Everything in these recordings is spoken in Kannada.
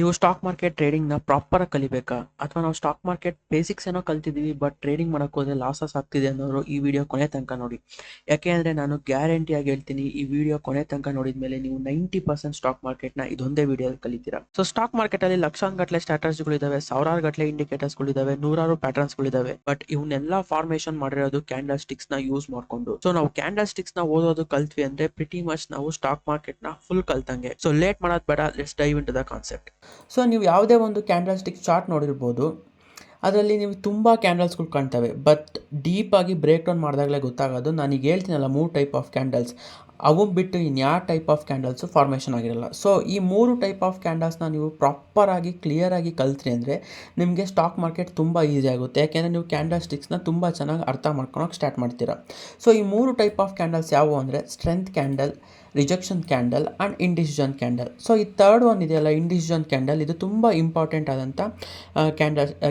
ನೀವು ಸ್ಟಾಕ್ ಮಾರ್ಕೆಟ್ ಟ್ರೇಡಿಂಗ್ನ ಪ್ರಾಪರಾಗಿ ಕಲಿಬೇಕಾ ಅಥವಾ ನಾವು ಸ್ಟಾಕ್ ಮಾರ್ಕೆಟ್ ಬೇಸಿಕ್ಸ್ ಏನೋ ಕಲ್ತಿದ್ದೀವಿ ಬಟ್ ಟ್ರೇಡಿಂಗ್ ಮಾಡೋಕೆ ಹೋದರೆ ಲಾಸಸ್ ಆಗ್ತಿದೆ ಅನ್ನೋರು ಈ ವಿಡಿಯೋ ಕೊನೆ ತನಕ ನೋಡಿ. ಯಾಕೆ ಅಂದರೆ ನಾನು ಗ್ಯಾರಂಟಿಯಾಗಿ ಹೇಳ್ತೀನಿ, ಈ ವಿಡಿಯೋ ಕೊನೆ ತನಕ ನೋಡಿದ ಮೇಲೆ ನೀವು 90% ಸ್ಟಾಕ್ ಮಾರ್ಕೆಟ್ನ ಇದೊಂದೇ ವಿಡಿಯೋದಲ್ಲಿ ಕಲಿತೀರಾ. ಸೊ ಸ್ಟಾಕ್ ಮಾರ್ಕೆಟಲ್ಲಿ ಲಕ್ಷಾಂಗಟ್ಟಲೆ ಸ್ಟ್ರಾಟಜಿಗಳಿದ್ದಾವೆ, ಸಾವಿರಾರು ಗಟ್ಟಲೆ ಇಂಡಿಕೇಟರ್ಸ್ಗಳಿದ್ದಾವೆ, ನೂರಾರು ಪ್ಯಾಟರ್ನ್ಸ್ಗಳಿದ್ದಾವೆ. ಬಟ್ ಇವನ್ನೆಲ್ಲ ಫಾರ್ಮೇಷನ್ ಮಾಡಿರೋದು ಕ್ಯಾಂಡಲ್ ಸ್ಟಿಕ್ಸ್ನ ಯೂಸ್ ಮಾಡಿಕೊಂಡು. ಸೊ ನಾವು ಕ್ಯಾಂಡಲ್ ಸ್ಟಿಕ್ಸ್ನ ಓದೋದು ಕಲ್ತ್ವಿ ಅಂದರೆ ಪ್ರಿಟಿ ಮಚ್ ನಾವು ಸ್ಟಾಕ್ ಮಾರ್ಕೆಟ್ನ ಫುಲ್ ಕಲ್ತಂಗೆ. ಸೊ ಲೇಟ್ ಮಾಡೋದು ಬೇಡ, let's dive into the concept. So ನೀವು ಯಾವುದೇ ಒಂದು ಕ್ಯಾಂಡಲ್ ಸ್ಟಿಕ್ ಚಾರ್ಟ್ ನೋಡಿರ್ಬೋದು, ಅದರಲ್ಲಿ ನೀವು ತುಂಬ ಕ್ಯಾಂಡಲ್ಸ್ಗಳು ಕಾಣ್ತವೆ. ಬಟ್ ಡೀಪಾಗಿ ಬ್ರೇಕ್ ಡೌನ್ ಮಾಡಿದಾಗಲೇ ಗೊತ್ತಾಗೋದು, ನಾನೀಗ ಹೇಳ್ತೀನಲ್ಲ 3 ಟೈಪ್ ಆಫ್ ಕ್ಯಾಂಡಲ್ಸ್, ಅವು ಬಿಟ್ಟು ಇನ್ಯಾವ ಟೈಪ್ ಆಫ್ ಕ್ಯಾಂಡಲ್ಸು ಫಾರ್ಮೇಷನ್ ಆಗಿರಲ್ಲ. ಸೊ ಈ 3 ಟೈಪ್ ಆಫ್ ಕ್ಯಾಂಡಲ್ಸ್ನ ನೀವು ಪ್ರಾಪರಾಗಿ ಕ್ಲಿಯರಾಗಿ ಕಲ್ತ್ರಿ ಅಂದರೆ ನಿಮಗೆ ಸ್ಟಾಕ್ ಮಾರ್ಕೆಟ್ ತುಂಬ ಈಸಿ ಆಗುತ್ತೆ. ಯಾಕೆಂದರೆ ನೀವು ಕ್ಯಾಂಡಲ್ ಸ್ಟಿಕ್ಸ್ನ ತುಂಬ ಚೆನ್ನಾಗಿ ಅರ್ಥ ಮಾಡ್ಕೊಳಕ್ಕೆ ಸ್ಟಾರ್ಟ್ ಮಾಡ್ತೀರಾ. ಸೊ ಈ 3 ಟೈಪ್ ಆಫ್ ಕ್ಯಾಂಡಲ್ಸ್ ಯಾವುವು ಅಂದರೆ strength candle, rejection candle and indecision candle. So ಈ ಥರ್ಡ್ ಒನ್ ಇದೆಯಲ್ಲ, ಇಂಡಿಸಿಷನ್ ಕ್ಯಾಂಡಲ್, ಇದು ತುಂಬ ಇಂಪಾರ್ಟೆಂಟ್ ಆದಂಥ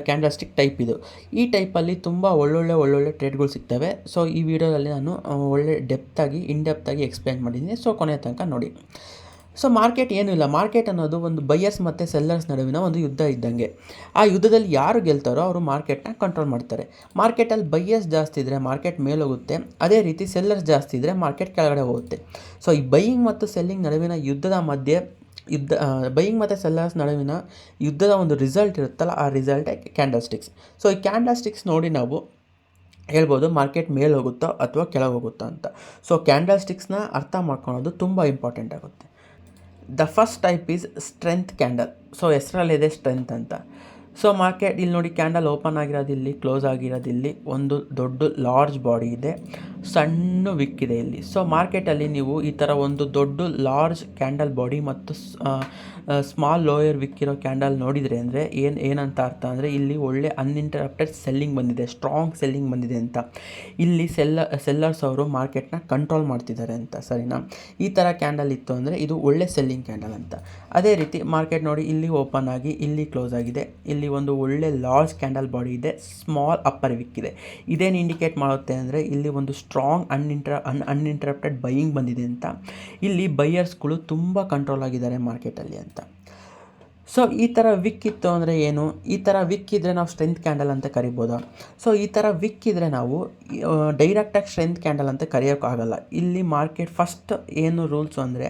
ಕ್ಯಾಂಡಲ್ ಸ್ಟಿಕ್ ಟೈಪ್ ಇದು. ಈ ಟೈಪಲ್ಲಿ ತುಂಬ ಒಳ್ಳೊಳ್ಳೆ ಟ್ರೇಡ್ಗಳು ಸಿಗ್ತವೆ. ಸೊ ಈ ವಿಡಿಯೋದಲ್ಲಿ ನಾನು ಒಳ್ಳೆ ಇನ್ಡೆಪ್ತಾಗಿ ಎಕ್ಸ್ಪ್ಲೇನ್ ಮಾಡಿದ್ದೀನಿ. ಸೊ ಕೊನೆಯ ತನಕ ನೋಡಿ. ಸೊ ಮಾರ್ಕೆಟ್ ಏನೂ ಇಲ್ಲ. ಮಾರ್ಕೆಟ್ ಅನ್ನೋದು ಒಂದು ಬೈಯರ್ಸ್ ಮತ್ತು ಸೆಲ್ಲರ್ಸ್ ನಡುವಿನ ಒಂದು ಯುದ್ಧ ಇದ್ದಂಗೆ. ಆ ಯುದ್ಧದಲ್ಲಿ ಯಾರು ಗೆಲ್ತಾರೋ ಅವರು ಮಾರ್ಕೆಟ್ನ ಕಂಟ್ರೋಲ್ ಮಾಡ್ತಾರೆ. ಮಾರ್ಕೆಟಲ್ಲಿ ಬೈಯರ್ಸ್ ಜಾಸ್ತಿ ಇದ್ದರೆ ಮಾರ್ಕೆಟ್ ಮೇಲೋಗುತ್ತೆ, ಅದೇ ರೀತಿ ಸೆಲ್ಲರ್ಸ್ ಜಾಸ್ತಿ ಇದ್ದರೆ ಮಾರ್ಕೆಟ್ ಕೆಳಗಡೆ ಹೋಗುತ್ತೆ. ಸೊ ಈ ಬೈಯಿಂಗ್ ಮತ್ತು ಸೆಲ್ಲಿಂಗ್ ನಡುವಿನ ಬೈಯಿಂಗ್ ಮತ್ತು ಸೆಲ್ಲರ್ಸ್ ನಡುವಿನ ಯುದ್ಧದ ಒಂದು ರಿಸಲ್ಟ್ ಇರುತ್ತಲ್ಲ, ಆ ರಿಸಲ್ಟೇ ಕ್ಯಾಂಡಲ್ ಸ್ಟಿಕ್ಸ್. ಸೊ ಈ ಕ್ಯಾಂಡಲ್ ಸ್ಟಿಕ್ಸ್ ನೋಡಿ ನಾವು ಹೇಳ್ಬೋದು ಮಾರ್ಕೆಟ್ ಮೇಲೆ ಹೋಗುತ್ತೋ ಅಥವಾ ಕೆಳಗೆ ಹೋಗುತ್ತೋ ಅಂತ. ಸೊ ಕ್ಯಾಂಡಲ್ ಸ್ಟಿಕ್ಸ್ನ ಅರ್ಥ ಮಾಡ್ಕೊಳೋದು ತುಂಬ ಇಂಪಾರ್ಟೆಂಟ್ ಆಗುತ್ತೆ. The first type is strength candle. So ಹೆಸರಲ್ಲಿದೆ ಸ್ಟ್ರೆಂತ್ ಅಂತ. ಸೊ ಮಾರ್ಕೆಟ್ ಇಲ್ಲಿ ನೋಡಿ, ಕ್ಯಾಂಡಲ್ ಓಪನ್ ಆಗಿರೋದು ಇಲ್ಲಿ, ಕ್ಲೋಸ್ ಆಗಿರೋದು ಇಲ್ಲಿ, ಒಂದು ದೊಡ್ಡ ಲಾರ್ಜ್ ಬಾಡಿ ಇದೆ, ಸಣ್ಣ ವಿಕ್ ಇದೆ ಇಲ್ಲಿ. ಸೊ ಮಾರ್ಕೆಟಲ್ಲಿ ನೀವು ಈ ಥರ ಒಂದು ದೊಡ್ಡ ಲಾರ್ಜ್ ಕ್ಯಾಂಡಲ್ ಬಾಡಿ ಮತ್ತು ಸ್ಮಾಲ್ ಲೋಯರ್ ವಿಕ್ ಇರೋ ಕ್ಯಾಂಡಲ್ ನೋಡಿದರೆ ಅಂದರೆ ಏನಂತ ಅರ್ಥ ಅಂದರೆ ಇಲ್ಲಿ ಒಳ್ಳೆ ಅನ್ಇಂಟರಪ್ಟೆಡ್ ಸೆಲ್ಲಿಂಗ್ ಬಂದಿದೆ, ಸ್ಟ್ರಾಂಗ್ ಸೆಲ್ಲಿಂಗ್ ಬಂದಿದೆ ಅಂತ. ಇಲ್ಲಿ ಸೆಲ್ಲರ್ಸ್ ಅವರು ಮಾರ್ಕೆಟ್ನ ಕಂಟ್ರೋಲ್ ಮಾಡ್ತಿದ್ದಾರೆ ಅಂತ, ಸರಿನಾ? ಈ ಥರ ಕ್ಯಾಂಡಲ್ ಇತ್ತು ಅಂದರೆ ಇದು ಒಳ್ಳೆ ಸೆಲ್ಲಿಂಗ್ ಕ್ಯಾಂಡಲ್ ಅಂತ. ಅದೇ ರೀತಿ ಮಾರ್ಕೆಟ್ ನೋಡಿ, ಇಲ್ಲಿ ಓಪನ್ ಆಗಿ ಇಲ್ಲಿ ಕ್ಲೋಸ್ ಆಗಿದೆ, ಇಲ್ಲಿ ಒಂದು ಒಳ್ಳೆ ಲಾರ್ಜ್ ಕ್ಯಾಂಡಲ್ ಬಾಡಿ ಇದೆ, ಸ್ಮಾಲ್ ಅಪ್ಪರ್ ವಿಕ್ ಇದೆ. ಇದೇನು ಇಂಡಿಕೇಟ್ ಮಾಡುತ್ತೆ ಅಂದರೆ ಇಲ್ಲಿ ಒಂದು ಸ್ಟ್ರಾಂಗ್ ಅನ್ಇಂಟರಪ್ಟೆಡ್ ಬೈಯಿಂಗ್ ಬಂದಿದೆ ಅಂತ. ಇಲ್ಲಿ ಬೈಯರ್ಸ್ಗಳು ತುಂಬ ಕಂಟ್ರೋಲ್ ಆಗಿದ್ದಾರೆ ಮಾರ್ಕೆಟಲ್ಲಿ ಅಂತ. ಸೊ ಈ ಥರ ವಿಕ್ ಇತ್ತು ಅಂದರೆ ಏನು? ಈ ಥರ ವಿಕ್ ಇದ್ದರೆ ನಾವು ಸ್ಟ್ರೆಂತ್ ಕ್ಯಾಂಡಲ್ ಅಂತ ಕರಿಬೋದಾ? ಸೊ ಈ ಥರ ವಿಕ್ ಇದ್ದರೆ ನಾವು ಡೈರೆಕ್ಟಾಗಿ ಸ್ಟ್ರೆಂತ್ ಕ್ಯಾಂಡಲ್ ಅಂತ ಕರೆಯೋಕ್ಕಾಗಲ್ಲ. ಇಲ್ಲಿ ಮಾರ್ಕೆಟ್ ಫಸ್ಟ್ ಏನು ರೂಲ್ಸು ಅಂದರೆ,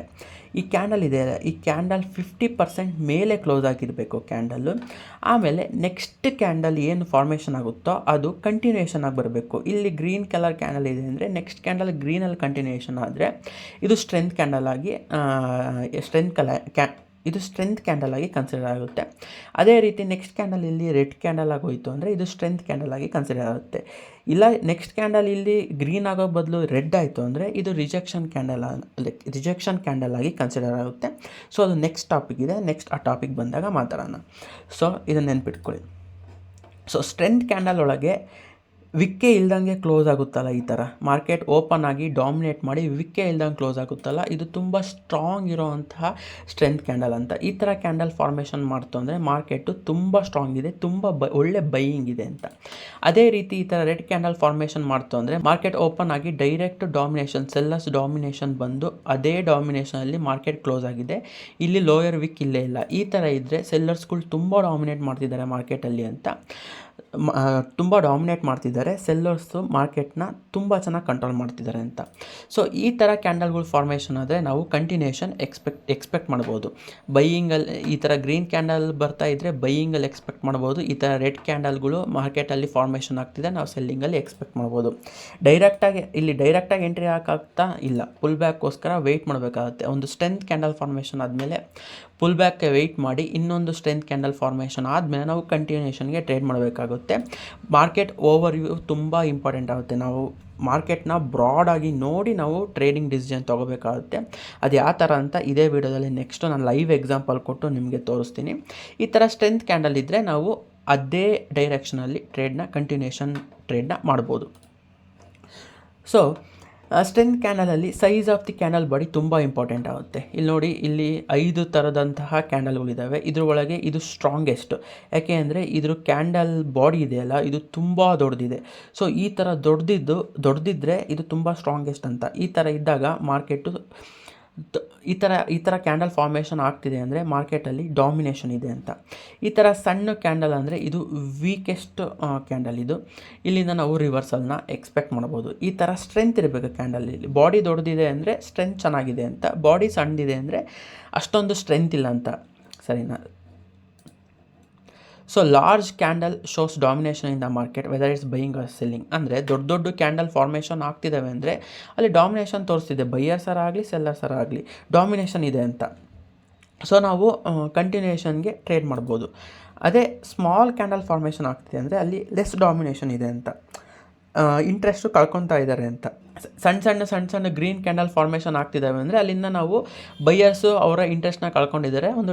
ಈ ಕ್ಯಾಂಡಲ್ ಇದೆ, ಈ ಕ್ಯಾಂಡಲ್ 50% ಮೇಲೆ ಕ್ಲೋಸ್ ಆಗಿರಬೇಕು ಕ್ಯಾಂಡಲ್ಲು. ಆಮೇಲೆ ನೆಕ್ಸ್ಟ್ ಕ್ಯಾಂಡಲ್ ಏನು ಫಾರ್ಮೇಷನ್ ಆಗುತ್ತೋ ಅದು ಕಂಟಿನ್ಯೂಷನ್ ಆಗಿ ಬರಬೇಕು. ಇಲ್ಲಿ ಗ್ರೀನ್ ಕಲರ್ ಕ್ಯಾಂಡಲ್ ಇದೆ ಅಂದರೆ ನೆಕ್ಸ್ಟ್ ಕ್ಯಾಂಡಲ್ ಗ್ರೀನಲ್ಲಿ ಕಂಟಿನ್ಯೂಷನ್ ಆದರೆ ಇದು ಸ್ಟ್ರೆಂತ್ ಕ್ಯಾಂಡಲ್ ಆಗಿ ಇದು ಸ್ಟ್ರೆಂತ್ ಕ್ಯಾಂಡಲ್ ಆಗಿ ಕನ್ಸಿಡರ್ ಆಗುತ್ತೆ. ಅದೇ ರೀತಿ ನೆಕ್ಸ್ಟ್ ಕ್ಯಾಂಡಲ್ ಇಲ್ಲಿ ರೆಡ್ ಕ್ಯಾಂಡಲ್ ಆಗೋಯಿತು ಅಂದರೆ ಇದು ಸ್ಟ್ರೆಂತ್ ಕ್ಯಾಂಡಲ್ ಆಗಿ ಕನ್ಸಿಡರ್ ಆಗುತ್ತೆ. ಇಲ್ಲ ನೆಕ್ಸ್ಟ್ ಕ್ಯಾಂಡಲ್ ಇಲ್ಲಿ ಗ್ರೀನ್ ಆಗೋ ಬದಲು ರೆಡ್ ಆಯಿತು ಅಂದರೆ ಇದು ರಿಜೆಕ್ಷನ್ ಕ್ಯಾಂಡಲ್ ಆಗಿ ಕನ್ಸಿಡರ್ ಆಗುತ್ತೆ. ಸೊ ಅದು ನೆಕ್ಸ್ಟ್ ಟಾಪಿಕ್ ಇದೆ, ನೆಕ್ಸ್ಟ್ ಆ ಟಾಪಿಕ್ ಬಂದಾಗ ಮಾತಾಡೋಣ. ಸೊ ಇದನ್ನು ನೆನ್ಪಿಟ್ಕೊಳ್ಳಿ. ಸೊ ಸ್ಟ್ರೆಂತ್ ಕ್ಯಾಂಡಲ್ ಒಳಗೆ ವಿಕ್ಕೇ ಇಲ್ದಂಗೆ ಕ್ಲೋಸ್ ಆಗುತ್ತಲ್ಲ, ಈ ಥರ ಮಾರ್ಕೆಟ್ ಓಪನ್ ಆಗಿ ಡಾಮಿನೇಟ್ ಮಾಡಿ ವಿಕ್ಕೇ ಇಲ್ದಂಗೆ ಕ್ಲೋಸ್ ಆಗುತ್ತಲ್ಲ, ಇದು ತುಂಬ ಸ್ಟ್ರಾಂಗ್ ಇರೋವಂತಹ ಸ್ಟ್ರೆಂತ್ ಕ್ಯಾಂಡಲ್ ಅಂತ. ಈ ಥರ ಕ್ಯಾಂಡಲ್ ಫಾರ್ಮೇಷನ್ ಮಾಡ್ತು ಅಂದರೆ ಮಾರ್ಕೆಟು ತುಂಬ ಸ್ಟ್ರಾಂಗ್ ಇದೆ, ತುಂಬ ಒಳ್ಳೆ ಬೈಯಿಂಗ್ ಇದೆ ಅಂತ. ಅದೇ ರೀತಿ ಈ ಥರ ರೆಡ್ ಕ್ಯಾಂಡಲ್ ಫಾರ್ಮೇಷನ್ ಮಾಡ್ತು ಅಂದರೆ ಮಾರ್ಕೆಟ್ ಓಪನ್ ಆಗಿ ಡೈರೆಕ್ಟ್ ಡಾಮಿನೇಷನ್, ಸೆಲ್ಲರ್ಸ್ ಡಾಮಿನೇಷನ್ ಬಂದು ಅದೇ ಡಾಮಿನೇಷನಲ್ಲಿ ಮಾರ್ಕೆಟ್ ಕ್ಲೋಸ್ ಆಗಿದೆ, ಇಲ್ಲಿ ಲೋಯರ್ ವಿಕ್ ಇಲ್ಲೇ ಇಲ್ಲ. ಈ ಥರ ಇದ್ದರೆ ಸೆಲ್ಲರ್ಸ್ಗಳು ತುಂಬ ಡಾಮಿನೇಟ್ ಮಾಡ್ತಿದ್ದಾರೆ ಮಾರ್ಕೆಟಲ್ಲಿ ಅಂತ. ತುಂಬ ಡಾಮಿನೇಟ್ ಮಾಡ್ತಿದ್ದಾರೆ ಸೆಲ್ಲರ್ಸು, ಮಾರ್ಕೆಟ್ನ ತುಂಬ ಚೆನ್ನಾಗಿ ಕಂಟ್ರೋಲ್ ಮಾಡ್ತಿದ್ದಾರೆ ಅಂತ. ಸೊ ಈ ಥರ ಕ್ಯಾಂಡಲ್ಗಳು ಫಾರ್ಮೇಷನ್ ಆದರೆ ನಾವು ಕಂಟಿನ್ಯೂಷನ್ ಎಕ್ಸ್ಪೆಕ್ಟ್ ಮಾಡ್ಬೋದು. ಬೈಯಿಂಗಲ್ಲಿ ಈ ಥರ ಗ್ರೀನ್ ಕ್ಯಾಂಡಲ್ ಬರ್ತಾ ಇದ್ದರೆ ಬೈಯಿಂಗಲ್ಲಿ ಎಕ್ಸ್ಪೆಕ್ಟ್ ಮಾಡ್ಬೋದು. ಈ ಥರ ರೆಡ್ ಕ್ಯಾಂಡಲ್ಗಳು ಮಾರ್ಕೆಟಲ್ಲಿ ಫಾರ್ಮೇಷನ್ ಆಗ್ತಿದೆ, ನಾವು ಸೆಲ್ಲಿಂಗಲ್ಲಿ ಎಕ್ಸ್ಪೆಕ್ಟ್ ಮಾಡ್ಬೋದು. ಡೈರೆಕ್ಟಾಗಿ ಎಂಟ್ರಿ ಹಾಕಾಗ್ತಾ ಇಲ್ಲ, ಪುಲ್ ಬ್ಯಾಕ್ಗೋಸ್ಕರ ವೆಯ್ಟ್ ಮಾಡಬೇಕಾಗುತ್ತೆ. ಒಂದು ಸ್ಟ್ರೆಂತ್ ಕ್ಯಾಂಡಲ್ ಫಾರ್ಮೇಷನ್ ಆದಮೇಲೆ ಪುಲ್ ಬ್ಯಾಕ್ಗೆ ವೆಯ್ಟ್ ಮಾಡಿ ಇನ್ನೊಂದು ಸ್ಟ್ರೆಂತ್ ಕ್ಯಾಂಡಲ್ ಫಾರ್ಮೇಷನ್ ಆದಮೇಲೆ ನಾವು ಕಂಟಿನ್ಯೂಷನ್ಗೆ ಟ್ರೇಡ್ ಮಾಡಬೇಕಾಗುತ್ತೆ. ಮಾರ್ಕೆಟ್ ಓವರ್ ವ್ಯೂ ತುಂಬ ಇಂಪಾರ್ಟೆಂಟ್ ಆಗುತ್ತೆ. ನಾವು ಮಾರ್ಕೆಟ್ನ ಬ್ರಾಡಾಗಿ ನೋಡಿ ನಾವು ಟ್ರೇಡಿಂಗ್ ಡಿಸಿಷನ್ ತೊಗೋಬೇಕಾಗುತ್ತೆ. ಅದು ಯಾವ ಥರ ಅಂತ ಇದೇ ವಿಡಿಯೋದಲ್ಲಿ ನೆಕ್ಸ್ಟು ನಾನು ಲೈವ್ ಎಕ್ಸಾಂಪಲ್ ಕೊಟ್ಟು ನಿಮಗೆ ತೋರಿಸ್ತೀನಿ. ಈ ಥರ ಸ್ಟ್ರೆಂತ್ ಕ್ಯಾಂಡಲ್ ಇದ್ದರೆ ನಾವು ಅದೇ ಡೈರೆಕ್ಷನಲ್ಲಿ ಕಂಟಿನ್ಯೂಷನ್ ಟ್ರೇಡ್ನ ಮಾಡ್ಬೋದು. ಸೊ ಸ್ಟ್ರೆಂತ್ ಕ್ಯಾಂಡಲಲ್ಲಿ size of the candle body ತುಂಬ ಇಂಪಾರ್ಟೆಂಟ್ ಆಗುತ್ತೆ. ಇಲ್ಲಿ ನೋಡಿ, ಇಲ್ಲಿ 5 ಥರದಂತಹ ಕ್ಯಾಂಡಲ್ಗಳಿದ್ದಾವೆ. ಇದರೊಳಗೆ ಇದು ಸ್ಟ್ರಾಂಗೆಸ್ಟ್. ಯಾಕೆ ಅಂದರೆ ಇದ್ರ ಕ್ಯಾಂಡಲ್ ಬಾಡಿ ಇದೆಯಲ್ಲ, ಇದು ತುಂಬ ದೊಡ್ಡದಿದೆ. ಸೊ ಈ ಥರ ದೊಡ್ಡದಿದ್ದರೆ ಇದು ತುಂಬ ಸ್ಟ್ರಾಂಗೆಸ್ಟ್ ಅಂತ. ಈ ಥರ ಇದ್ದಾಗ ಮಾರ್ಕೆಟು ಈ ಥರ ಕ್ಯಾಂಡಲ್ ಫಾರ್ಮೇಷನ್ ಆಗ್ತಿದೆ ಅಂದರೆ ಮಾರ್ಕೆಟಲ್ಲಿ ಡಾಮಿನೇಷನ್ ಇದೆ ಅಂತ. ಈ ಥರ ಸಣ್ಣ ಕ್ಯಾಂಡಲ್ ಅಂದರೆ ಇದು ವೀಕೆಸ್ಟ್ ಕ್ಯಾಂಡಲ್. ಇದು ಇಲ್ಲಿಂದ ನಾವು ರಿವರ್ಸಲ್ನ ಎಕ್ಸ್ಪೆಕ್ಟ್ ಮಾಡ್ಬೋದು. ಈ ಥರ ಸ್ಟ್ರೆಂತ್ ಇರಬೇಕು ಕ್ಯಾಂಡಲಲ್ಲಿ. ಬಾಡಿ ದೊಡ್ಡದಿದೆ ಅಂದರೆ ಸ್ಟ್ರೆಂತ್ ಚೆನ್ನಾಗಿದೆ ಅಂತ, ಬಾಡಿ ಸಣ್ಣದಿದೆ ಅಂದರೆ ಅಷ್ಟೊಂದು ಸ್ಟ್ರೆಂತ್ ಇಲ್ಲ ಅಂತ, ಸರಿನಾ? So large candle shows domination in the market whether it's buying are selling. ಅಂದರೆ ದೊಡ್ಡ ಕ್ಯಾಂಡಲ್ ಫಾರ್ಮೇಷನ್ ಆಗ್ತಿದ್ದಾವೆ ಅಂದರೆ ಅಲ್ಲಿ ಡಾಮಿನೇಷನ್ ತೋರಿಸ್ತಿದೆ, ಬೈಯರ್ಸರ ಆಗಲಿ ಸೆಲ್ಲರ್ಸರ ಆಗಲಿ ಡಾಮಿನೇಷನ್ ಇದೆ ಅಂತ. ಸೊ ನಾವು ಕಂಟಿನ್ಯೂಷನ್ಗೆ ಟ್ರೇಡ್ ಮಾಡ್ಬೋದು. ಅದೇ ಸ್ಮಾಲ್ ಕ್ಯಾಂಡಲ್ ಫಾರ್ಮೇಷನ್ ಆಗ್ತಿದೆ ಅಂದರೆ ಅಲ್ಲಿ ಲೆಸ್ ಡಾಮಿನೇಷನ್ ಇದೆ ಅಂತ, ಇಂಟ್ರೆಸ್ಟು ಕಳ್ಕೊತಾ ಇದ್ದಾರೆ ಅಂತ. ಸಣ್ಣ ಗ್ರೀನ್ ಕ್ಯಾಂಡಲ್ ಫಾರ್ಮೇಷನ್ ಆಗ್ತಿದ್ದಾವೆ ಅಂದರೆ ಅಲ್ಲಿಂದ ನಾವು ಬೈಯರ್ಸು ಅವರ ಇಂಟ್ರೆಸ್ಟ್ನ ಕಳ್ಕೊಂಡಿದ್ದಾರೆ, ಒಂದು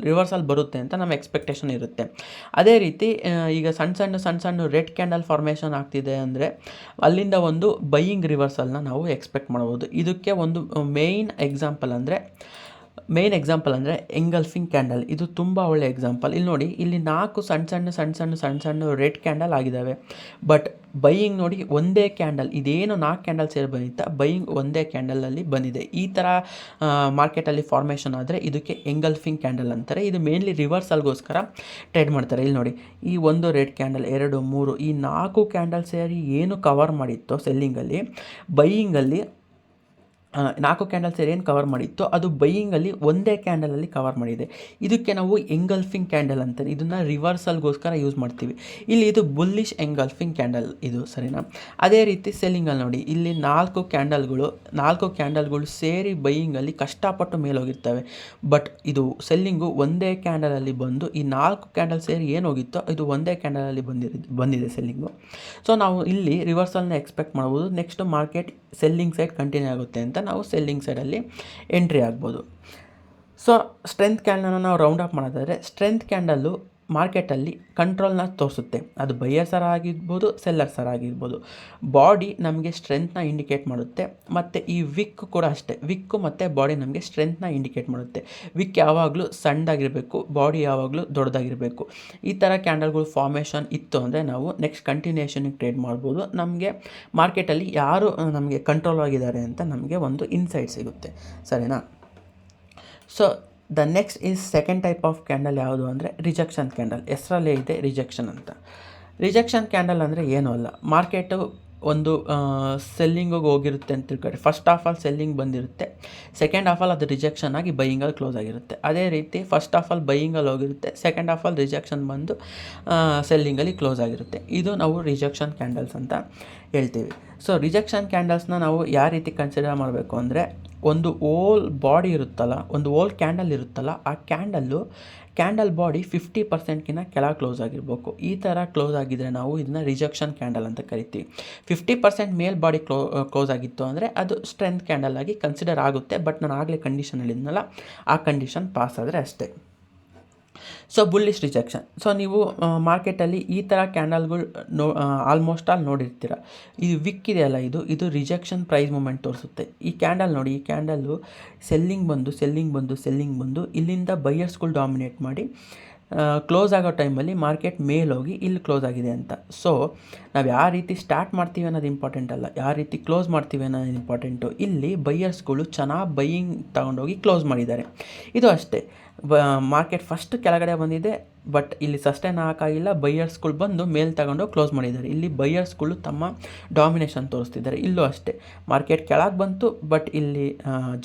ರಿವರ್ಸಲ್ ಬರುತ್ತೆ ಅಂತ ನಮ್ಮ ಎಕ್ಸ್ಪೆಕ್ಟೇಷನ್ ಇರುತ್ತೆ. ಅದೇ ರೀತಿ ಈಗ ಸಣ್ಣ ರೆಡ್ ಕ್ಯಾಂಡಲ್ ಫಾರ್ಮೇಷನ್ ಆಗ್ತಿದೆ ಅಂದರೆ ಅಲ್ಲಿಂದ ಒಂದು ಬೈಯಿಂಗ್ ರಿವರ್ಸಲ್ನ ನಾವು ಎಕ್ಸ್ಪೆಕ್ಟ್ ಮಾಡ್ಬೋದು. ಇದಕ್ಕೆ ಒಂದು ಮೇಯ್ನ್ ಎಕ್ಸಾಂಪಲ್ ಅಂದರೆ ಎಂಗಲ್ಫಿಂಗ್ ಕ್ಯಾಂಡಲ್. ಇದು ತುಂಬ ಒಳ್ಳೆ ಎಕ್ಸಾಂಪಲ್. ಇಲ್ಲಿ ನೋಡಿ, ಇಲ್ಲಿ 4 ಸಣ್ಣ ರೆಡ್ ಕ್ಯಾಂಡಲ್ ಆಗಿದ್ದಾವೆ. ಬಟ್ ಬೈಯಿಂಗ್ ನೋಡಿ ಒಂದೇ ಕ್ಯಾಂಡಲ್, ಇದೇನು 4 ಕ್ಯಾಂಡಲ್ ಸೇರಿ ಬಂದಿತ್ತ, ಬೈಯಿಂಗ್ ಒಂದೇ ಕ್ಯಾಂಡಲಲ್ಲಿ ಬಂದಿದೆ. ಈ ಥರ ಮಾರ್ಕೆಟಲ್ಲಿ ಫಾರ್ಮೇಷನ್ ಆದರೆ ಇದಕ್ಕೆ ಎಂಗಲ್ಫಿಂಗ್ ಕ್ಯಾಂಡಲ್ ಅಂತಾರೆ. ಇದು ಮೇನ್ಲಿ ರಿವರ್ಸಲ್ಗೋಸ್ಕರ ಟ್ರೇಡ್ ಮಾಡ್ತಾರೆ. ಇಲ್ಲಿ ನೋಡಿ, ಈ ಒಂದು ರೆಡ್ ಕ್ಯಾಂಡಲ್, 2, 3 ಈ 4 ಕ್ಯಾಂಡಲ್ ಸೇರಿ ಏನು ಕವರ್ ಮಾಡಿತ್ತೋ ಸೆಲ್ಲಿಂಗಲ್ಲಿ, ಬೈಯಿಂಗಲ್ಲಿ 4 ಕ್ಯಾಂಡಲ್ ಸೇರಿ ಏನು ಕವರ್ ಮಾಡಿತ್ತು ಅದು ಬೈಯಿಂಗಲ್ಲಿ ಒಂದೇ ಕ್ಯಾಂಡಲಲ್ಲಿ ಕವರ್ ಮಾಡಿದೆ. ಇದಕ್ಕೆ ನಾವು ಎಂಗಲ್ಫಿಂಗ್ ಕ್ಯಾಂಡಲ್ ಅಂತಾರೆ. ಇದನ್ನು ರಿವರ್ಸಲ್ಗೋಸ್ಕರ ಯೂಸ್ ಮಾಡ್ತೀವಿ. ಇಲ್ಲಿ ಇದು ಬುಲ್ಲಿಶ್ ಎಂಗಲ್ಫಿಂಗ್ ಕ್ಯಾಂಡಲ್ ಇದು, ಸರಿನಾ? ಅದೇ ರೀತಿ ಸೆಲ್ಲಿಂಗಲ್ಲಿ ನೋಡಿ, ಇಲ್ಲಿ 4 ಕ್ಯಾಂಡಲ್ಗಳು ಸೇರಿ ಬೈಯಿಂಗಲ್ಲಿ ಕಷ್ಟಪಟ್ಟು ಮೇಲೋಗಿರ್ತವೆ. ಬಟ್ ಇದು ಸೆಲ್ಲಿಂಗು ಒಂದೇ ಕ್ಯಾಂಡಲಲ್ಲಿ ಬಂದು ಈ 4 ಕ್ಯಾಂಡಲ್ ಸೇರಿ ಏನು ಹೋಗಿತ್ತೋ ಇದು ಒಂದೇ ಕ್ಯಾಂಡಲಲ್ಲಿ ಬಂದಿದೆ ಸೆಲ್ಲಿಂಗು. ಸೊ ನಾವು ಇಲ್ಲಿ ರಿವರ್ಸಲ್ನ ಎಕ್ಸ್ಪೆಕ್ಟ್ ಮಾಡ್ಬೋದು. Next market selling side continue ಆಗುತ್ತೆ ಅಂತ ನಾವು ಸೆಲ್ಲಿಂಗ್ ಸೈಡಲ್ಲಿ ಎಂಟ್ರಿ ಆಗ್ಬೋದು. ಸೊ ಸ್ಟ್ರೆಂತ್ ಕ್ಯಾಂಡಲ್ನ ನಾವು ರೌಂಡ್ ಅಪ್ ಮಾಡೋದಾದರೆ, ಸ್ಟ್ರೆಂತ್ ಕ್ಯಾಂಡಲ್ಲು ಮಾರ್ಕೆಟಲ್ಲಿ ಕಂಟ್ರೋಲ್ನ ತೋರಿಸುತ್ತೆ. ಅದು ಬೈಯರ್ಸರ ಆಗಿರ್ಬೋದು, ಸೆಲ್ಲರ್ಸರ ಆಗಿರ್ಬೋದು. ಬಾಡಿ ನಮಗೆ ಸ್ಟ್ರೆಂತ್ನ ಇಂಡಿಕೇಟ್ ಮಾಡುತ್ತೆ. ಮತ್ತು ಈ ವಿಕ್ ಕೂಡ ಅಷ್ಟೇ, ವಿಕ್ಕು ಮತ್ತು ಬಾಡಿ ನಮಗೆ ಸ್ಟ್ರೆಂತ್ನ ಇಂಡಿಕೇಟ್ ಮಾಡುತ್ತೆ. ವಿಕ್ ಯಾವಾಗಲೂ ಸಣ್ಣದಾಗಿರಬೇಕು, ಬಾಡಿ ಯಾವಾಗಲೂ ದೊಡ್ಡದಾಗಿರಬೇಕು. ಈ ಥರ ಕ್ಯಾಂಡಲ್ಗಳು ಫಾರ್ಮೇಷನ್ ಇತ್ತು ಅಂದರೆ ನಾವು ನೆಕ್ಸ್ಟ್ ಕಂಟಿನ್ಯೂಷನ್ಗೆ ಟ್ರೇಡ್ ಮಾಡ್ಬೋದು. ನಮಗೆ ಮಾರ್ಕೆಟಲ್ಲಿ ಯಾರು ನಮಗೆ ಕಂಟ್ರೋಲ್ ಆಗಿದ್ದಾರೆ ಅಂತ ನಮಗೆ ಒಂದು ಇನ್ಸೈಟ್ ಸಿಗುತ್ತೆ, ಸರಿನಾ? So the next is second type of candle ಯಾವುದು ಅಂದರೆ ರಿಜೆಕ್ಷನ್ ಕ್ಯಾಂಡಲ್. ಹೆಸರಲ್ಲೇ ಇದೆ ರಿಜೆಕ್ಷನ್ ಅಂತ. ರಿಜೆಕ್ಷನ್ ಕ್ಯಾಂಡಲ್ ಅಂದರೆ ಏನೂ ಅಲ್ಲ, ಮಾರ್ಕೆಟು ಒಂದು ಸೆಲ್ಲಿಂಗಿಗೆ ಹೋಗಿರುತ್ತೆ ಅಂತ ತಿಳ್ಕೊಳ್ಳಿ. ಫಸ್ಟ್ ಆಫ್ ಆಲ್ ಸೆಲ್ಲಿಂಗ್ ಬಂದಿರುತ್ತೆ, ಸೆಕೆಂಡ್ ಆಫ್ ಆಲ್ ಅದು ರಿಜೆಕ್ಷನ್ ಆಗಿ ಬೈಯಿಂಗಲ್ಲಿ ಕ್ಲೋಸ್ ಆಗಿರುತ್ತೆ. ಅದೇ ರೀತಿ ಫಸ್ಟ್ ಆಫ್ ಆಲ್ ಬೈಯಿಂಗಲ್ಲಿ ಹೋಗಿರುತ್ತೆ, ಸೆಕೆಂಡ್ ಆಫ್ ಆಲ್ ರಿಜೆಕ್ಷನ್ ಬಂದು ಸೆಲ್ಲಿಂಗಲ್ಲಿ ಕ್ಲೋಸ್ ಆಗಿರುತ್ತೆ. ಇದು ನಾವು ರಿಜೆಕ್ಷನ್ ಕ್ಯಾಂಡಲ್ಸ್ ಅಂತ ಹೇಳ್ತೀವಿ. ಸೊ ರಿಜೆಕ್ಷನ್ ಕ್ಯಾಂಡಲ್ಸ್ನ ನಾವು ಯಾವ ರೀತಿ ಕನ್ಸಿಡರ್ ಮಾಡಬೇಕು ಅಂದರೆ, ಒಂದು ಓಲ್ ಬಾಡಿ ಇರುತ್ತಲ್ಲ, ಒಂದು ಓಲ್ ಕ್ಯಾಂಡಲ್ ಇರುತ್ತಲ್ಲ, ಆ ಕ್ಯಾಂಡಲ್ ಬಾಡಿ 50%ಗಿಂತ ಕೆಳಗೆ ಕ್ಲೋಸ್ ಆಗಿರಬೇಕು. ಈ ಥರ ಕ್ಲೋಸ್ ಆಗಿದ್ದರೆ ನಾವು ಇದನ್ನು ರಿಜೆಕ್ಷನ್ ಕ್ಯಾಂಡಲ್ ಅಂತ ಕರಿತೀವಿ. 50% ಮೇಲ್ ಬಾಡಿ ಕ್ಲೋಸ್ ಆಗಿತ್ತು ಅಂದರೆ ಅದು ಸ್ಟ್ರೆಂತ್ ಕ್ಯಾಂಡಲ್ ಆಗಿ ಕನ್ಸಿಡರ್ ಆಗುತ್ತೆ. ಬಟ್ ನಾನು ಆಗಲೇ ಕಂಡೀಷನ್ ಹೇಳಿದ್ನಲ್ಲ, ಆ ಕಂಡೀಷನ್ ಪಾಸ್ ಆದರೆ ಅಷ್ಟೇ. So bullish rejection. ಸೊ ನೀವು ಮಾರ್ಕೆಟಲ್ಲಿ ಈ ಥರ ಕ್ಯಾಂಡಲ್ಗಳು ಆಲ್ಮೋಸ್ಟ್ ಆಲ್ ನೋಡಿರ್ತೀರ. ಇದು ವಿಕ್ ಇದೆಯಲ್ಲ, ಇದು ರಿಜೆಕ್ಷನ್ ಪ್ರೈಸ್ ಮೂಮೆಂಟ್ ತೋರಿಸುತ್ತೆ. ಈ ಕ್ಯಾಂಡಲ್ ನೋಡಿ, ಈ ಕ್ಯಾಂಡಲ್ಲು ಸೆಲ್ಲಿಂಗ್ ಬಂದು ಇಲ್ಲಿಂದ ಬೈಯರ್ಸ್ಗಳು ಡಾಮಿನೇಟ್ ಮಾಡಿ ಕ್ಲೋಸ್ ಆಗೋ ಟೈಮಲ್ಲಿ ಮಾರ್ಕೆಟ್ ಮೇಲೋಗಿ ಇಲ್ಲಿ ಕ್ಲೋಸ್ ಆಗಿದೆ ಅಂತ. ಸೊ ನಾವು ಯಾವ ರೀತಿ ಸ್ಟಾರ್ಟ್ ಮಾಡ್ತೀವಿ ಅನ್ನೋದು ಇಂಪಾರ್ಟೆಂಟ್ ಅಲ್ಲ, ಯಾವ ರೀತಿ ಕ್ಲೋಸ್ ಮಾಡ್ತೀವಿ ಅನ್ನೋದು ಇಂಪಾರ್ಟೆಂಟು. ಇಲ್ಲಿ ಬೈಯರ್ಸ್ಗಳು ಚೆನ್ನಾಗಿ ಬೈಯಿಂಗ್ ತಗೊಂಡೋಗಿ ಕ್ಲೋಸ್ ಮಾಡಿದ್ದಾರೆ. ಇದು ಅಷ್ಟೇ, ಮಾರ್ಕೆಟ್ ಫಸ್ಟ್ ಕೆಳಗಡೆ ಬಂದಿದೆ, ಬಟ್ ಇಲ್ಲಿ ಸಸ್ಟೈನ್ ಹಾಕಾಗಿಲ್ಲ, ಬೈಯರ್ಸ್ಗಳು ಬಂದು ಮೇಲೆ ತಗೊಂಡು ಕ್ಲೋಸ್ ಮಾಡಿದ್ದಾರೆ. ಇಲ್ಲಿ ಬೈಯರ್ಸ್ಗಳು ತಮ್ಮ ಡಾಮಿನೇಷನ್ ತೋರಿಸ್ತಿದ್ದಾರೆ. ಇಲ್ಲೂ ಅಷ್ಟೇ, ಮಾರ್ಕೆಟ್ ಕೆಳಗೆ ಬಂತು, ಬಟ್ ಇಲ್ಲಿ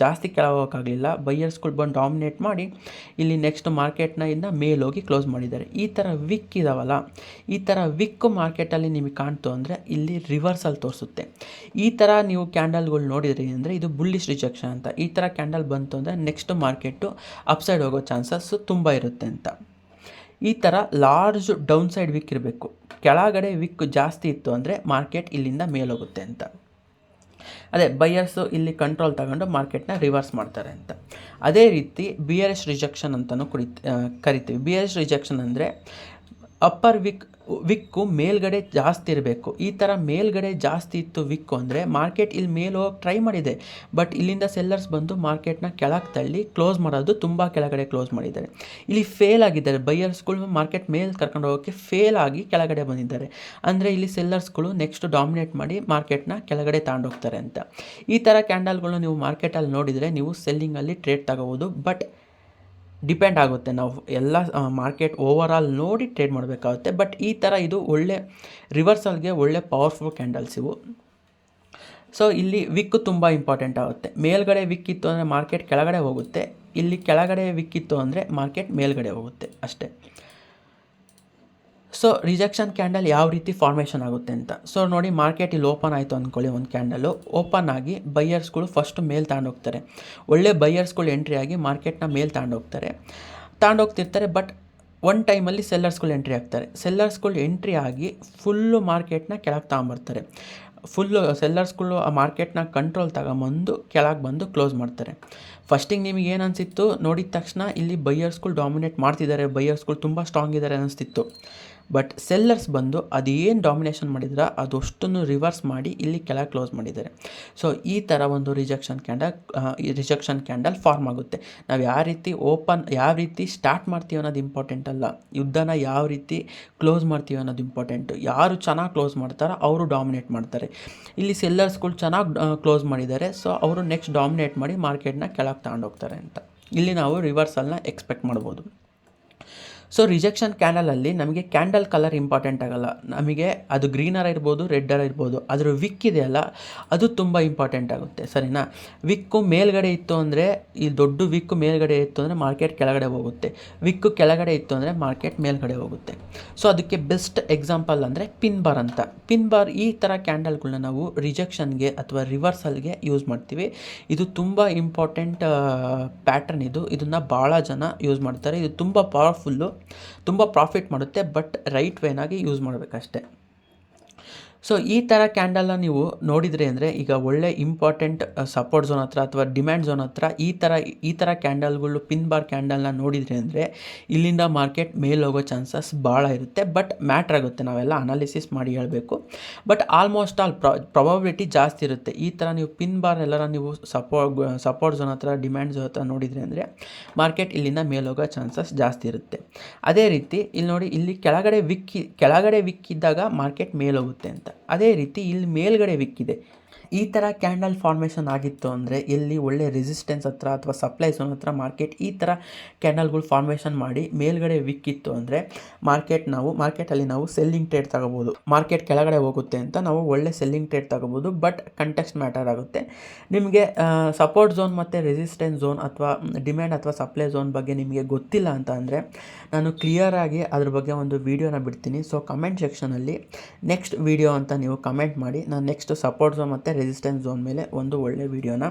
ಜಾಸ್ತಿ ಕೆಳಗೆ ಹೋಗೋಕ್ಕಾಗಲಿಲ್ಲ, ಬೈಯರ್ಸ್ಗಳು ಬಂದು ಡಾಮಿನೇಟ್ ಮಾಡಿ ಇಲ್ಲಿ ನೆಕ್ಸ್ಟ್ ಮಾರ್ಕೆಟ್ನ ಇಂದ ಮೇಲೋಗಿ ಕ್ಲೋಸ್ ಮಾಡಿದ್ದಾರೆ. ಈ ಥರ ವಿಕ್ ಇದಾವಲ್ಲ, ಈ ಥರ ವಿಕ್ ಮಾರ್ಕೆಟಲ್ಲಿ ನಿಮಗೆ ಕಾಣ್ತು ಅಂದರೆ ಇಲ್ಲಿ ರಿವರ್ಸಲ್ ತೋರಿಸುತ್ತೆ. ಈ ಥರ ನೀವು ಕ್ಯಾಂಡಲ್ಗಳು ನೋಡಿದ್ರಿ ಅಂದರೆ ಇದು ಬುಲ್ಲಿಶ್ ರಿಜೆಕ್ಷನ್ ಅಂತ. ಈ ಥರ ಕ್ಯಾಂಡಲ್ ಬಂತು ಅಂದರೆ ನೆಕ್ಸ್ಟ್ ಮಾರ್ಕೆಟು ಅಪ್ಸೈಡ್ ಹೋಗೋ ಚಾನ್ಸಸ್ಸು ತುಂಬ ಇರುತ್ತೆ ಅಂತ. ಈ ಥರ ಲಾರ್ಜ್ ಡೌನ್ ಸೈಡ್ ವಿಕ್ ಇರಬೇಕು. ಕೆಳಗಡೆ ವಿಕ್ ಜಾಸ್ತಿ ಇತ್ತು ಅಂದರೆ ಮಾರ್ಕೆಟ್ ಇಲ್ಲಿಂದ ಮೇಲೋಗುತ್ತೆ ಅಂತ. ಅದೇ ಬೈಯರ್ಸು ಇಲ್ಲಿ ಕಂಟ್ರೋಲ್ ತಗೊಂಡು ಮಾರ್ಕೆಟ್ನ ರಿವರ್ಸ್ ಮಾಡ್ತಾರೆ ಅಂತ. ಅದೇ ರೀತಿ ಬಿಯರಿಶ್ ರಿಜೆಕ್ಷನ್ ಅಂತಲೂ ಕರಿತೀವಿ. ಬಿಯರಿಶ್ ರಿಜೆಕ್ಷನ್ ಅಂದರೆ ಅಪ್ಪರ್ ವಿಕ್ ವಿಕ್ಕು ಮೇಲ್ಗಡೆ ಜಾಸ್ತಿ ಇರಬೇಕು. ಈ ಥರ ಮೇಲ್ಗಡೆ ಜಾಸ್ತಿ ಇತ್ತು ವಿಕ್ಕು ಅಂದರೆ ಮಾರ್ಕೆಟ್ ಇಲ್ಲಿ ಮೇಲೆ ಹೋಗಿ ಟ್ರೈ ಮಾಡಿದೆ, ಬಟ್ ಇಲ್ಲಿಂದ ಸೆಲ್ಲರ್ಸ್ ಬಂದು ಮಾರ್ಕೆಟ್ನ ಕೆಳಗೆ ತಳ್ಳಿ ಕ್ಲೋಸ್ ಮಾಡೋದು ತುಂಬ ಕೆಳಗಡೆ ಕ್ಲೋಸ್ ಮಾಡಿದ್ದಾರೆ. ಇಲ್ಲಿ ಫೇಲ್ ಆಗಿದ್ದಾರೆ ಬೈಯರ್ಸ್ಗಳು, ಮಾರ್ಕೆಟ್ ಮೇಲೆ ಕರ್ಕೊಂಡು ಹೋಗೋಕ್ಕೆ ಫೇಲ್ ಆಗಿ ಕೆಳಗಡೆ ಬಂದಿದ್ದಾರೆ. ಅಂದರೆ ಇಲ್ಲಿ ಸೆಲ್ಲರ್ಸ್ಗಳು ನೆಕ್ಸ್ಟ್ ಡಾಮಿನೇಟ್ ಮಾಡಿ ಮಾರ್ಕೆಟ್ನ ಕೆಳಗಡೆ ತಗೊಂಡೋಗ್ತಾರೆ ಅಂತ. ಈ ಥರ ಕ್ಯಾಂಡಲ್ಗಳನ್ನ ನೀವು ಮಾರ್ಕೆಟಲ್ಲಿ ನೋಡಿದರೆ ನೀವು ಸೆಲ್ಲಿಂಗಲ್ಲಿ ಟ್ರೇಡ್ ತಗೋಬೋದು. ಬಟ್ ಡಿಪೆಂಡ್ ಆಗುತ್ತೆ, ನಾವು ಎಲ್ಲ ಮಾರ್ಕೆಟ್ ಓವರಾಲ್ ನೋಡಿ ಟ್ರೇಡ್ ಮಾಡಬೇಕಾಗುತ್ತೆ. ಬಟ್ ಈ ಥರ ಇದು ಒಳ್ಳೆ ರಿವರ್ಸಲ್ಗೆ ಒಳ್ಳೆ ಪವರ್ಫುಲ್ ಕ್ಯಾಂಡಲ್ಸ್ ಇವು. ಸೊ ಇಲ್ಲಿ ವಿಕ್ಕು ತುಂಬ ಇಂಪಾರ್ಟೆಂಟ್ ಆಗುತ್ತೆ. ಮೇಲ್ಗಡೆ ವಿಕ್ ಇತ್ತು ಅಂದರೆ ಮಾರ್ಕೆಟ್ ಕೆಳಗಡೆ ಹೋಗುತ್ತೆ, ಇಲ್ಲಿ ಕೆಳಗಡೆ ವಿಕ್ ಇತ್ತು ಅಂದರೆ ಮಾರ್ಕೆಟ್ ಮೇಲ್ಗಡೆ ಹೋಗುತ್ತೆ ಅಷ್ಟೇ. ಸೊ ರಿಜೆಕ್ಷನ್ ಕ್ಯಾಂಡಲ್ ಯಾವ ರೀತಿ ಫಾರ್ಮೇಷನ್ ಆಗುತ್ತೆ ಅಂತ. ಸೊ ನೋಡಿ, ಮಾರ್ಕೆಟ್ ಇಲ್ಲಿ ಓಪನ್ ಆಯಿತು ಅಂದ್ಕೊಳ್ಳಿ, ಒಂದು ಕ್ಯಾಂಡಲು ಓಪನ್ ಆಗಿ ಬೈಯರ್ಸ್ಗಳು ಫಸ್ಟು ಮೇಲೆ ತಗೊಂಡೋಗ್ತಾರೆ. ಒಳ್ಳೆ ಬೈಯರ್ಸ್ಗಳು ಎಂಟ್ರಿ ಆಗಿ ಮಾರ್ಕೆಟ್ನ ಮೇಲೆ ತಗೊಂಡೋಗ್ತಿರ್ತಾರೆ. ಬಟ್ ಒನ್ ಟೈಮಲ್ಲಿ ಸೆಲ್ಲರ್ಸ್ಗಳು ಎಂಟ್ರಿ ಆಗ್ತಾರೆ. ಸೆಲ್ಲರ್ಸ್ಗಳು ಎಂಟ್ರಿ ಆಗಿ ಫುಲ್ಲು ಮಾರ್ಕೆಟ್ನ ಕೆಳಗೆ ತಗೊಂಬರ್ತಾರೆ. ಫುಲ್ಲು ಸೆಲ್ಲರ್ಸ್ಗಳು ಆ ಮಾರ್ಕೆಟ್ನ ಕಂಟ್ರೋಲ್ ತಗೊಂಬಂದು ಕೆಳಗೆ ಬಂದು ಕ್ಲೋಸ್ ಮಾಡ್ತಾರೆ. ಫಸ್ಟಿಗೆ ನಿಮಗೆ ಏನು ಅನಿಸಿತ್ತು, ನೋಡಿದ ತಕ್ಷಣ ಇಲ್ಲಿ ಬೈಯರ್ಸ್ಗಳು ಡಾಮಿನೇಟ್ ಮಾಡ್ತಿದ್ದಾರೆ, ಬೈಯರ್ಸ್ಗಳು ತುಂಬ ಸ್ಟ್ರಾಂಗ್ ಇದ್ದಾರೆ ಅನ್ನಿಸ್ತಿತ್ತು. ಬಟ್ ಸೆಲ್ಲರ್ಸ್ ಬಂದು ಅದೇನು ಡಾಮಿನೇಷನ್ ಮಾಡಿದ್ರೆ ಅದಷ್ಟನ್ನು ರಿವರ್ಸ್ ಮಾಡಿ ಇಲ್ಲಿ ಕೆಳಗೆ ಕ್ಲೋಸ್ ಮಾಡಿದ್ದಾರೆ. ಸೊ ಈ ಥರ ಒಂದು ರಿಜೆಕ್ಷನ್ ಕ್ಯಾಂಡಲ್ ಫಾರ್ಮ್ ಆಗುತ್ತೆ. ನಾವು ಯಾವ ರೀತಿ ಸ್ಟಾರ್ಟ್ ಮಾಡ್ತೀವಿ ಅನ್ನೋದು ಇಂಪಾರ್ಟೆಂಟ್ ಅಲ್ಲ, ಯುದ್ಧನ ಯಾವ ರೀತಿ ಕ್ಲೋಸ್ ಮಾಡ್ತೀವಿ ಅನ್ನೋದು ಇಂಪಾರ್ಟೆಂಟು. ಯಾರು ಚೆನ್ನಾಗಿ ಕ್ಲೋಸ್ ಮಾಡ್ತಾರೋ ಅವರು ಡಾಮಿನೇಟ್ ಮಾಡ್ತಾರೆ. ಇಲ್ಲಿ ಸೆಲ್ಲರ್ಸ್ಗಳು ಚೆನ್ನಾಗಿ ಕ್ಲೋಸ್ ಮಾಡಿದ್ದಾರೆ, ಸೊ ಅವರು ನೆಕ್ಸ್ಟ್ ಡಾಮಿನೇಟ್ ಮಾಡಿ ಮಾರ್ಕೆಟ್ನ ಕೆಳಗೆ ತಗೊಂಡೋಗ್ತಾರೆ ಅಂತ ಇಲ್ಲಿ ನಾವು ರಿವರ್ಸಲ್ನ ಎಕ್ಸ್ಪೆಕ್ಟ್ ಮಾಡ್ಬೋದು. ಸೊ ರಿಜೆಕ್ಷನ್ ಕ್ಯಾಂಡಲಲ್ಲಿ ನಮಗೆ ಕ್ಯಾಂಡಲ್ ಕಲರ್ ಇಂಪಾರ್ಟೆಂಟ್ ಆಗೋಲ್ಲ. ನಮಗೆ ಅದು ಗ್ರೀನರ್ ಇರ್ಬೋದು, ರೆಡ್ಡರ್ ಇರ್ಬೋದು, ಅದರ ವಿಕ್ ಇದೆಯಲ್ಲ ಅದು ತುಂಬ ಇಂಪಾರ್ಟೆಂಟ್ ಆಗುತ್ತೆ, ಸರಿನಾ. ವಿಕ್ಕು ಮೇಲ್ಗಡೆ ಇತ್ತು ಅಂದರೆ, ಈ ದೊಡ್ಡ ವಿಕ್ಕು ಮೇಲ್ಗಡೆ ಇತ್ತು ಅಂದರೆ ಮಾರ್ಕೆಟ್ ಕೆಳಗಡೆ ಹೋಗುತ್ತೆ, ವಿಕ್ಕು ಕೆಳಗಡೆ ಇತ್ತು ಅಂದರೆ ಮಾರ್ಕೆಟ್ ಮೇಲ್ಗಡೆ ಹೋಗುತ್ತೆ. ಸೊ ಅದಕ್ಕೆ ಬೆಸ್ಟ್ ಎಕ್ಸಾಂಪಲ್ ಅಂದರೆ ಪಿನ್ ಬಾರ್ ಅಂತ. ಪಿನ್ ಬಾರ್ ಈ ಥರ ಕ್ಯಾಂಡಲ್ಗಳನ್ನ ನಾವು ರಿಜೆಕ್ಷನ್ಗೆ ಅಥವಾ ರಿವರ್ಸಲ್ಗೆ ಯೂಸ್ ಮಾಡ್ತೀವಿ. ಇದು ತುಂಬ ಇಂಪಾರ್ಟೆಂಟ್ ಪ್ಯಾಟರ್ನ್ ಇದನ್ನು ಭಾಳ ಜನ ಯೂಸ್ ಮಾಡ್ತಾರೆ. ಇದು ತುಂಬ ಪವರ್ಫುಲ್ಲು, ತುಂಬ ಪ್ರಾಫಿಟ್ ಮಾಡುತ್ತೆ, ಬಟ್ ರೈಟ್ ವೇನಾಗಿ ಯೂಸ್ ಮಾಡಬೇಕಷ್ಟೆ. ಸೊ ಈ ಥರ ಕ್ಯಾಂಡಲ್ನ ನೀವು ನೋಡಿದ್ರಿ ಅಂದರೆ, ಈಗ ಒಳ್ಳೆ ಇಂಪಾರ್ಟೆಂಟ್ ಸಪೋರ್ಟ್ ಝೋನ್ ಹತ್ರ ಅಥವಾ ಡಿಮ್ಯಾಂಡ್ ಝೋನ್ ಹತ್ರ ಈ ಥರ ಕ್ಯಾಂಡಲ್ಗಳು, ಪಿನ್ ಬಾರ್ ಕ್ಯಾಂಡಲ್ನ ನೋಡಿದ್ರಿ ಅಂದರೆ ಇಲ್ಲಿಂದ ಮಾರ್ಕೆಟ್ ಮೇಲೆ ಹೋಗೋ ಚಾನ್ಸಸ್ ಭಾಳ ಇರುತ್ತೆ. ಬಟ್ ಮ್ಯಾಟ್ರ್ ಆಗುತ್ತೆ, ನಾವೆಲ್ಲ ಅನಾಲಿಸಿಸ್ ಮಾಡಿ ಹೇಳಬೇಕು. ಬಟ್ ಆಲ್ಮೋಸ್ಟ್ ಆಲ್ ಪ್ರಾಬಬಿಲಿಟಿ ಜಾಸ್ತಿ ಇರುತ್ತೆ. ಈ ಥರ ನೀವು ಪಿನ್ ಬಾರ್ ಎಲ್ಲರ ನೀವು ಸಪೋರ್ಟ್ ಝೋನ್ ಹತ್ರ, ಡಿಮ್ಯಾಂಡ್ ಝೋನ್ ಹತ್ರ ನೋಡಿದ್ರಿ ಅಂದರೆ ಮಾರ್ಕೆಟ್ ಇಲ್ಲಿಂದ ಮೇಲೆ ಹೋಗೋ ಚಾನ್ಸಸ್ ಜಾಸ್ತಿ ಇರುತ್ತೆ. ಅದೇ ರೀತಿ ಇಲ್ಲಿ ನೋಡಿ, ಇಲ್ಲಿ ಕೆಳಗಡೆ ವಿಕ್ಕಿದ್ದಾಗ ಮಾರ್ಕೆಟ್ ಮೇಲೆ ಹೋಗುತ್ತೆ ಅಂತ. ಅದೇ ರೀತಿ ಇಲ್ಲಿ ಮೇಲ್ಗಡೆ ವಿಕ್ಕಿದೆ. ಈ ಥರ ಕ್ಯಾಂಡಲ್ ಫಾರ್ಮೇಷನ್ ಆಗಿತ್ತು ಅಂದರೆ ಎಲ್ಲಿ ಒಳ್ಳೆ ರೆಸಿಸ್ಟೆನ್ಸ್ ಹತ್ರ ಅಥವಾ ಸಪ್ಲೈ ಝೋನ್ ಹತ್ರ ಮಾರ್ಕೆಟ್ ಈ ಥರ ಕ್ಯಾಂಡಲ್ಗಳು ಫಾರ್ಮೇಷನ್ ಮಾಡಿ ಮೇಲ್ಗಡೆ ವಿಕ್ಕಿತ್ತು ಅಂದರೆ ಮಾರ್ಕೆಟಲ್ಲಿ ನಾವು ಸೆಲ್ಲಿಂಗ್ ಟ್ರೇಡ್ ತಗೋಬೋದು. ಮಾರ್ಕೆಟ್ ಕೆಳಗಡೆ ಹೋಗುತ್ತೆ ಅಂತ ನಾವು ಒಳ್ಳೆ ಸೆಲ್ಲಿಂಗ್ ಟ್ರೇಡ್ ತಗೋಬೋದು. ಬಟ್ ಕಂಟೆಕ್ಸ್ಟ್ ಮ್ಯಾಟರ್ ಆಗುತ್ತೆ. ನಿಮಗೆ ಸಪೋರ್ಟ್ ಝೋನ್ ಮತ್ತು ರೆಸಿಸ್ಟೆನ್ಸ್ ಝೋನ್ ಅಥವಾ ಡಿಮ್ಯಾಂಡ್ ಅಥವಾ ಸಪ್ಲೈ ಝೋನ್ ಬಗ್ಗೆ ನಿಮಗೆ ಗೊತ್ತಿಲ್ಲ ಅಂತ ಅಂದರೆ ನಾನು ಕ್ಲಿಯರಾಗಿ ಅದ್ರ ಬಗ್ಗೆ ಒಂದು ವೀಡಿಯೋನ ಬಿಡ್ತೀನಿ. ಸೊ ಕಮೆಂಟ್ ಸೆಕ್ಷನಲ್ಲಿ ನೆಕ್ಸ್ಟ್ ವೀಡಿಯೋ ಅಂತ ನೀವು ಕಮೆಂಟ್ ಮಾಡಿ, ನಾನು ನೆಕ್ಸ್ಟ್ ಸಪೋರ್ಟ್ ಝೋನ್ ಮತ್ತು ರೆಸಿಸ್ಟೆನ್ಸ್ ಝೋನ್ ಮೇಲೆ ಒಂದು ಒಳ್ಳೆ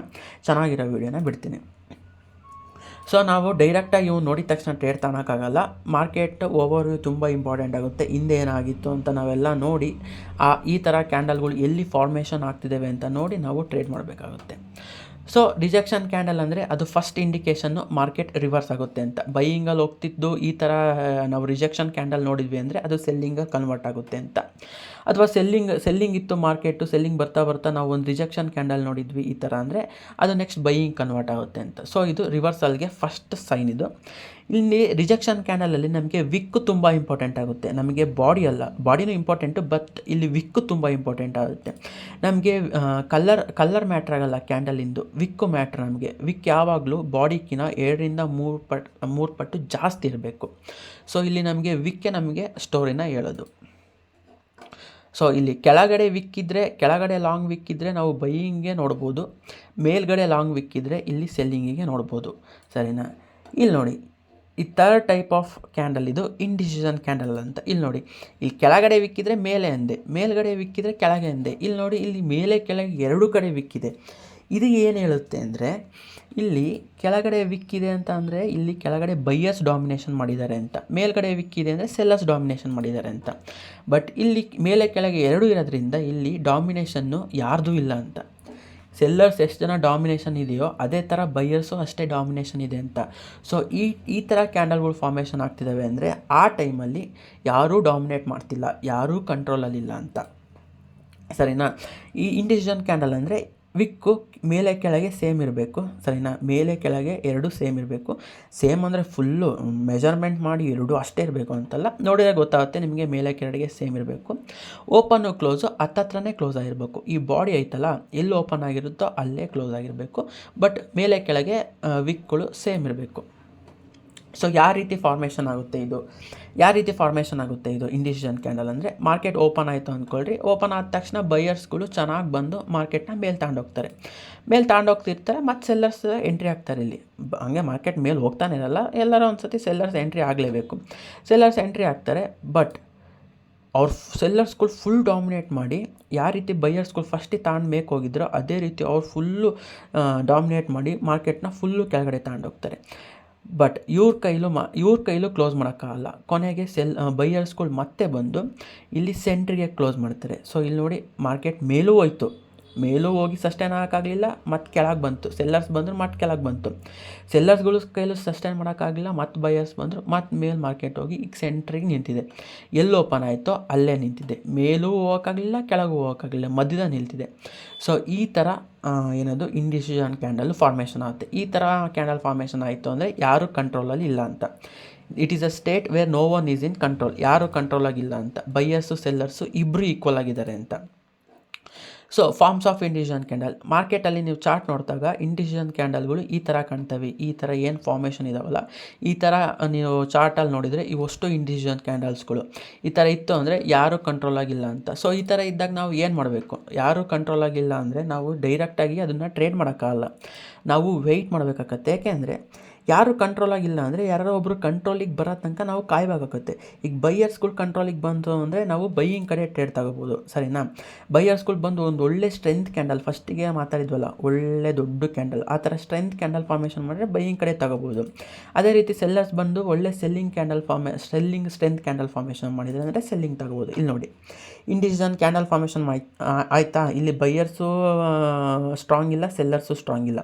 ಚೆನ್ನಾಗಿರೋ ವೀಡಿಯೋನ ಬಿಡ್ತೀನಿ. ಸೊ ನಾವು ಡೈರೆಕ್ಟಾಗಿ ಇವು ನೋಡಿದ ತಕ್ಷಣ ಟ್ರೇಡ್ ತಗೊಳಕ್ಕಾಗಲ್ಲ. ಮಾರ್ಕೆಟ್ ಓವರ್ವ್ಯೂ ತುಂಬ ಇಂಪಾರ್ಟೆಂಟ್ ಆಗುತ್ತೆ. ಹಿಂದೆ ಏನಾಗಿತ್ತು ಅಂತ ನಾವೆಲ್ಲ ನೋಡಿ ಈ ಥರ ಕ್ಯಾಂಡಲ್ಗಳು ಎಲ್ಲಿ ಫಾರ್ಮೇಷನ್ ಆಗ್ತಿದ್ದಾವೆ ಅಂತ ನೋಡಿ ನಾವು ಟ್ರೇಡ್ ಮಾಡಬೇಕಾಗುತ್ತೆ. ಸೊ ರಿಜೆಕ್ಷನ್ ಕ್ಯಾಂಡಲ್ ಅಂದರೆ ಅದು ಫಸ್ಟ್ ಇಂಡಿಕೇಷನ್ನು ಮಾರ್ಕೆಟ್ ರಿವರ್ಸ್ ಆಗುತ್ತೆ ಅಂತ. ಬೈಯಿಂಗಲ್ಲಿ ಹೋಗ್ತಿದ್ದು ಈ ಥರ ನಾವು ರಿಜೆಕ್ಷನ್ ಕ್ಯಾಂಡಲ್ ನೋಡಿದ್ವಿ ಅಂದರೆ ಅದು ಸೆಲ್ಲಿಂಗಾಗಿ ಕನ್ವರ್ಟ್ ಆಗುತ್ತೆ ಅಂತ. ಅಥವಾ ಸೆಲ್ಲಿಂಗ್ ಇತ್ತು ಮಾರ್ಕೆಟು, ಸೆಲ್ಲಿಂಗ್ ಬರ್ತಾ ನಾವು ಒಂದು ರಿಜೆಕ್ಷನ್ ಕ್ಯಾಂಡಲ್ ನೋಡಿದ್ವಿ ಈ ಥರ ಅಂದರೆ ಅದು ನೆಕ್ಸ್ಟ್ ಬೈಯಿಂಗ್ ಕನ್ವರ್ಟ್ ಆಗುತ್ತೆ ಅಂತ. ಸೊ ಇದು ರಿವರ್ಸಲ್ಗೆ ಫಸ್ಟ್ ಸೈನ್ ಇದು. ಇಲ್ಲಿ ರಿಜೆಕ್ಷನ್ ಕ್ಯಾಂಡಲಲ್ಲಿ ನಮಗೆ ವಿಕ್ಕು ತುಂಬ ಇಂಪಾರ್ಟೆಂಟ್ ಆಗುತ್ತೆ. ನಮಗೆ ಬಾಡಿನೂ ಇಂಪಾರ್ಟೆಂಟು, ಬಟ್ ಇಲ್ಲಿ ವಿಕ್ಕು ತುಂಬ ಇಂಪಾರ್ಟೆಂಟ್ ಆಗುತ್ತೆ. ನಮಗೆ ಕಲ್ಲರ್ ಮ್ಯಾಟ್ರ್ ಆಗಲ್ಲ ಕ್ಯಾಂಡಲಿಂದು, ವಿಕ್ಕು ಮ್ಯಾಟ್ರ್. ನಮಗೆ ವಿಕ್ ಯಾವಾಗಲೂ ಬಾಡಿಗಿನ 2 ರಿಂದ 3 ಪಟ್ಟು ಜಾಸ್ತಿ ಇರಬೇಕು. ಸೊ ಇಲ್ಲಿ ನಮಗೆ ಸ್ಟೋರಿನ ಹೇಳೋದು. ಸೊ ಇಲ್ಲಿ ಕೆಳಗಡೆ ಲಾಂಗ್ ವಿಕ್ಕಿದ್ರೆ ನಾವು ಬೈಯಿಂಗ್ಗೆ ನೋಡ್ಬೋದು, ಮೇಲ್ಗಡೆ ಲಾಂಗ್ ವಿಕ್ಕಿದ್ರೆ ಇಲ್ಲಿ ಸೆಲ್ಲಿಂಗಿಗೆ ನೋಡ್ಬೋದು, ಸರಿನಾ. ಇಲ್ಲಿ ನೋಡಿ, ಈ ಥರ್ಡ್ ಟೈಪ್ ಆಫ್ ಕ್ಯಾಂಡಲ್ ಇದು ಇಂಡಿಸಿಷನ್ ಕ್ಯಾಂಡಲ್ ಅಂತ. ಇಲ್ಲಿ ನೋಡಿ, ಇಲ್ಲಿ ಕೆಳಗಡೆ ವಿಕ್ಕಿದ್ರೆ ಮೇಲೆ ಅಂದೆ, ಮೇಲ್ಗಡೆ ವಿಕ್ಕಿದ್ರೆ ಕೆಳಗೆ ಅಂದೆ. ಇಲ್ಲಿ ನೋಡಿ, ಇಲ್ಲಿ ಮೇಲೆ ಕೆಳಗೆ 2 ಕಡೆ ವಿಕ್ಕಿದೆ. ಇದು ಏನು ಹೇಳುತ್ತೆ ಅಂದರೆ, ಇಲ್ಲಿ ಕೆಳಗಡೆ ವಿಕ್ಕಿದೆ ಅಂತ ಅಂದರೆ ಇಲ್ಲಿ ಕೆಳಗಡೆ ಬೈಯರ್ಸ್ ಡಾಮಿನೇಷನ್ ಮಾಡಿದ್ದಾರೆ ಅಂತ, ಮೇಲ್ಗಡೆ ವಿಕ್ಕಿದೆ ಅಂದರೆ ಸೆಲ್ಲರ್ಸ್ ಡಾಮಿನೇಷನ್ ಮಾಡಿದ್ದಾರೆ ಅಂತ. ಬಟ್ ಇಲ್ಲಿ ಮೇಲೆ ಕೆಳಗೆ 2 ಇರೋದ್ರಿಂದ ಇಲ್ಲಿ ಡಾಮಿನೇಷನ್ನು ಯಾರ್ದೂ ಇಲ್ಲ ಅಂತ. ಸೆಲ್ಲರ್ಸ್ ಎಷ್ಟು ಜನ ಡಾಮಿನೇಷನ್ ಇದೆಯೋ ಅದೇ ಥರ ಬೈಯರ್ಸು ಅಷ್ಟೇ ಡಾಮಿನೇಷನ್ ಇದೆ ಅಂತ. ಸೊ ಈ ಥರ ಕ್ಯಾಂಡಲ್ಗಳು ಫಾರ್ಮೇಷನ್ ಆಗ್ತಿದ್ದಾವೆ ಅಂದರೆ ಆ ಟೈಮಲ್ಲಿ ಯಾರೂ ಡಾಮಿನೇಟ್ ಮಾಡ್ತಿಲ್ಲ, ಯಾರೂ ಕಂಟ್ರೋಲಲ್ಲಿಲ್ಲ ಅಂತ. ಸರಿನಾ? ಈ ಇಂಡಿಸಿಷನ್ ಕ್ಯಾಂಡಲ್ ಅಂದರೆ ವಿಕ್ಕು ಮೇಲೆ ಕೆಳಗೆ ಸೇಮ್ ಇರಬೇಕು. ಸರಿನಾ? ಮೇಲೆ ಕೆಳಗೆ ಎರಡೂ ಸೇಮ್ ಇರಬೇಕು. ಸೇಮ್ ಅಂದರೆ ಫುಲ್ಲು ಮೆಜರ್ಮೆಂಟ್ ಮಾಡಿ ಎರಡೂ ಅಷ್ಟೇ ಇರಬೇಕು ಅಂತಲ್ಲ, ನೋಡಿದಾಗ ಗೊತ್ತಾಗುತ್ತೆ ನಿಮಗೆ ಮೇಲೆ ಕೆಳಗೆ ಸೇಮ್ ಇರಬೇಕು. ಓಪನ್ನು ಕ್ಲೋಸು ಹತ್ತತ್ರನೇ ಕ್ಲೋಸ್ ಆಗಿರಬೇಕು. ಈ ಬಾಡಿ ಐತಲ್ಲ, ಎಲ್ಲಿ ಓಪನ್ ಆಗಿರುತ್ತೋ ಅಲ್ಲೇ ಕ್ಲೋಸ್ ಆಗಿರಬೇಕು. ಬಟ್ ಮೇಲೆ ಕೆಳಗೆ ವಿಕ್ಗಳು ಸೇಮ್ ಇರಬೇಕು. ಸೊ ಯಾವ ರೀತಿ ಫಾರ್ಮೇಷನ್ ಆಗುತ್ತೆ ಇದು ಇಂಡಿಸಿಷನ್ ಕ್ಯಾಂಡಲ್ ಅಂದರೆ, ಮಾರ್ಕೆಟ್ ಓಪನ್ ಆಯಿತು ಅಂದ್ಕೊಳ್ರಿ. ಓಪನ್ ಆದ ತಕ್ಷಣ ಬೈಯರ್ಸ್ಗಳು ಚೆನ್ನಾಗಿ ಬಂದು ಮಾರ್ಕೆಟ್ನ ಮೇಲೆ ತಗೊಂಡೋಗ್ತಿರ್ತಾರೆ. ಮತ್ತು ಸೆಲ್ಲರ್ಸ್ ಎಂಟ್ರಿ ಆಗ್ತಾರೆ. ಇಲ್ಲಿ ಹಂಗೆ ಮಾರ್ಕೆಟ್ ಮೇಲೆ ಹೋಗ್ತಾನೆ ಇರಲ್ಲ, ಎಲ್ಲರೂ ಒಂದು ಸತಿ ಸೆಲ್ಲರ್ಸ್ ಎಂಟ್ರಿ ಆಗಲೇಬೇಕು. ಸೆಲ್ಲರ್ಸ್ ಎಂಟ್ರಿ ಆಗ್ತಾರೆ. ಬಟ್ ಅವ್ರು ಸೆಲ್ಲರ್ಸ್ಗಳು ಫುಲ್ ಡಾಮಿನೇಟ್ ಮಾಡಿ, ಯಾವ ರೀತಿ ಬೈಯರ್ಸ್ಗಳು ಫಸ್ಟಿಗೆ ತಗೊಂಡು ಮೇಕ್ ಹೋಗಿದ್ರೋ ಅದೇ ರೀತಿ ಅವ್ರು ಫುಲ್ಲು ಡಾಮಿನೇಟ್ ಮಾಡಿ ಮಾರ್ಕೆಟ್ನ ಫುಲ್ಲು ಕೆಳಗಡೆ ತಗೊಂಡೋಗ್ತಾರೆ. ಬಟ್ ಇವ್ರ ಕೈಲೂ ಕ್ಲೋಸ್ ಮಾಡೋಕ್ಕಾಗಲ್ಲ. ಕೊನೆಗೆ ಬೈಯರ್ಸ್ಗಳು ಮತ್ತೆ ಬಂದು ಇಲ್ಲಿ ಸೆಂಟ್ರಿಗೆ ಕ್ಲೋಸ್ ಮಾಡ್ತಾರೆ. ಸೊ ಇಲ್ಲಿ ನೋಡಿ, ಮಾರ್ಕೆಟ್ ಮೇಲೂ ಹೋಗಿ ಸಸ್ಟೈನ್ ಮಾಡೋಕ್ಕಾಗಲಿಲ್ಲ, ಮತ್ತು ಕೆಳಗೆ ಬಂತು. ಸೆಲ್ಲರ್ಸ್ ಬಂದರು, ಮತ್ತು ಕೆಳಗೆ ಬಂತು. ಸೆಲ್ಲರ್ಸ್ಗಳು ಕೈಲೂ ಸಸ್ಟೈನ್ ಮಾಡೋಕ್ಕಾಗಲಿಲ್ಲ, ಮತ್ತು ಬೈಯರ್ಸ್ ಬಂದರು, ಮತ್ತು ಮೇಲೆ ಮಾರ್ಕೆಟ್ ಹೋಗಿ ಈಗ ಸೆಂಟ್ರಿಗೆ ನಿಂತಿದೆ. ಎಲ್ಲಿ ಓಪನ್ ಆಯಿತೋ ಅಲ್ಲೇ ನಿಂತಿದೆ. ಮೇಲೂ ಹೋಗೋಕ್ಕಾಗಲಿಲ್ಲ, ಕೆಳಗೂ ಹೋಗೋಕ್ಕಾಗಲಿಲ್ಲ, ಮಧ್ಯದ ನಿಲ್ತಿದೆ. ಸೊ ಈ ಥರ ಏನದು ಇಂಡಿಸಿಷನ್ ಕ್ಯಾಂಡಲ್ ಫಾರ್ಮೇಷನ್ ಆಗುತ್ತೆ. ಈ ಥರ ಕ್ಯಾಂಡಲ್ ಫಾರ್ಮೇಷನ್ ಆಯಿತು ಅಂದರೆ ಯಾರೂ ಕಂಟ್ರೋಲಲ್ಲಿ ಇಲ್ಲ ಅಂತ. It is a state where no one is in control. ಯಾರೂ ಕಂಟ್ರೋಲಾಗಿಲ್ಲ ಅಂತ. ಬೈಯರ್ಸು ಸೆಲ್ಲರ್ಸು ಇಬ್ಬರು ಈಕ್ವಲ್ ಆಗಿದ್ದಾರೆ ಅಂತ. So forms of indecision candle. ಮಾರ್ಕೆಟಲ್ಲಿ ನೀವು ಚಾರ್ಟ್ ನೋಡಿದಾಗ ಇಂಡಿಸಿಷನ್ ಕ್ಯಾಂಡಲ್ಗಳು ಈ ಥರ ಕಾಣ್ತವೆ. ಈ ಥರ ಏನು ಫಾರ್ಮೇಷನ್ ಇದಾವಲ್ಲ, ಈ ಥರ ನೀವು ಚಾರ್ಟಲ್ಲಿ ನೋಡಿದರೆ ಇವಷ್ಟು ಇಂಡಿಸಿಷನ್ ಕ್ಯಾಂಡಲ್ಸ್ಗಳು ಈ ಥರ ಇತ್ತು ಅಂದರೆ ಯಾರೂ ಕಂಟ್ರೋಲ್ ಆಗಿಲ್ಲ ಅಂತ. ಸೊ ಈ ಥರ ಇದ್ದಾಗ ನಾವು ಏನು ಮಾಡಬೇಕು? ಯಾರೂ ಕಂಟ್ರೋಲ್ ಆಗಿಲ್ಲ ಅಂದರೆ ನಾವು ಡೈರೆಕ್ಟಾಗಿ ಅದನ್ನು ಟ್ರೇಡ್ ಮಾಡೋಕ್ಕಾಗಲ್ಲ. ನಾವು ವೆಯ್ಟ್ ಮಾಡಬೇಕಾಗತ್ತೆ. ಯಾಕೆ ಅಂದರೆ ಯಾರು ಕಂಟ್ರೋಲ್ ಆಗಿಲ್ಲ ಅಂದರೆ ಯಾರೋ ಒಬ್ಬರು ಕಂಟ್ರೋಲಿಗೆ ಬರೋ ತನಕ ನಾವು ಕಾಯಬೇಕಾಗುತ್ತೆ. ಈಗ ಬೈಯರ್ಸ್ಗಳು ಕಂಟ್ರೋಲಿಗೆ ಬಂತು ಅಂದರೆ ನಾವು ಬೈಯಿಂಗ್ ಕಡೆ ಟ್ರೇಡ್ ತಗೋಬೋದು. ಸರಿನಾ? ಬೈಯರ್ಸ್ಗಳು ಬಂದು ಒಂದು ಒಳ್ಳೆ ಸ್ಟ್ರೆಂತ್ ಕ್ಯಾಂಡಲ್, ಫಸ್ಟಿಗೆ ಮಾತಾಡಿದ್ವಲ್ಲ, ಒಳ್ಳೆ ದೊಡ್ಡ ಕ್ಯಾಂಡಲ್, ಆ ಥರ ಸ್ಟ್ರೆಂತ್ ಕ್ಯಾಂಡಲ್ ಫಾರ್ಮೇಷನ್ ಮಾಡಿದ್ರೆ ಬೈಯಿಂಗ್ ಕಡೆ ತಗೋಬೋದು. ಅದೇ ರೀತಿ ಸೆಲ್ಲರ್ಸ್ ಬಂದು ಒಳ್ಳೆ ಸೆಲ್ಲಿಂಗ್ ಸ್ಟ್ರೆಂತ್ ಕ್ಯಾಂಡಲ್ ಫಾರ್ಮೇಷನ್ ಮಾಡಿದರೆ ಅಂದರೆ ಸೆಲ್ಲಿಂಗ್ ತಗೋಬೋದು. ಇಲ್ಲಿ ನೋಡಿ, ಇಂಡಿಸಿಷನ್ ಕ್ಯಾಂಡಲ್ ಫಾರ್ಮೇಷನ್ ಆಯಿತಾ? ಇಲ್ಲಿ ಬೈಯರ್ಸು ಸ್ಟ್ರಾಂಗ್ ಇಲ್ಲ, ಸೆಲ್ಲರ್ಸು ಸ್ಟ್ರಾಂಗ್ ಇಲ್ಲ.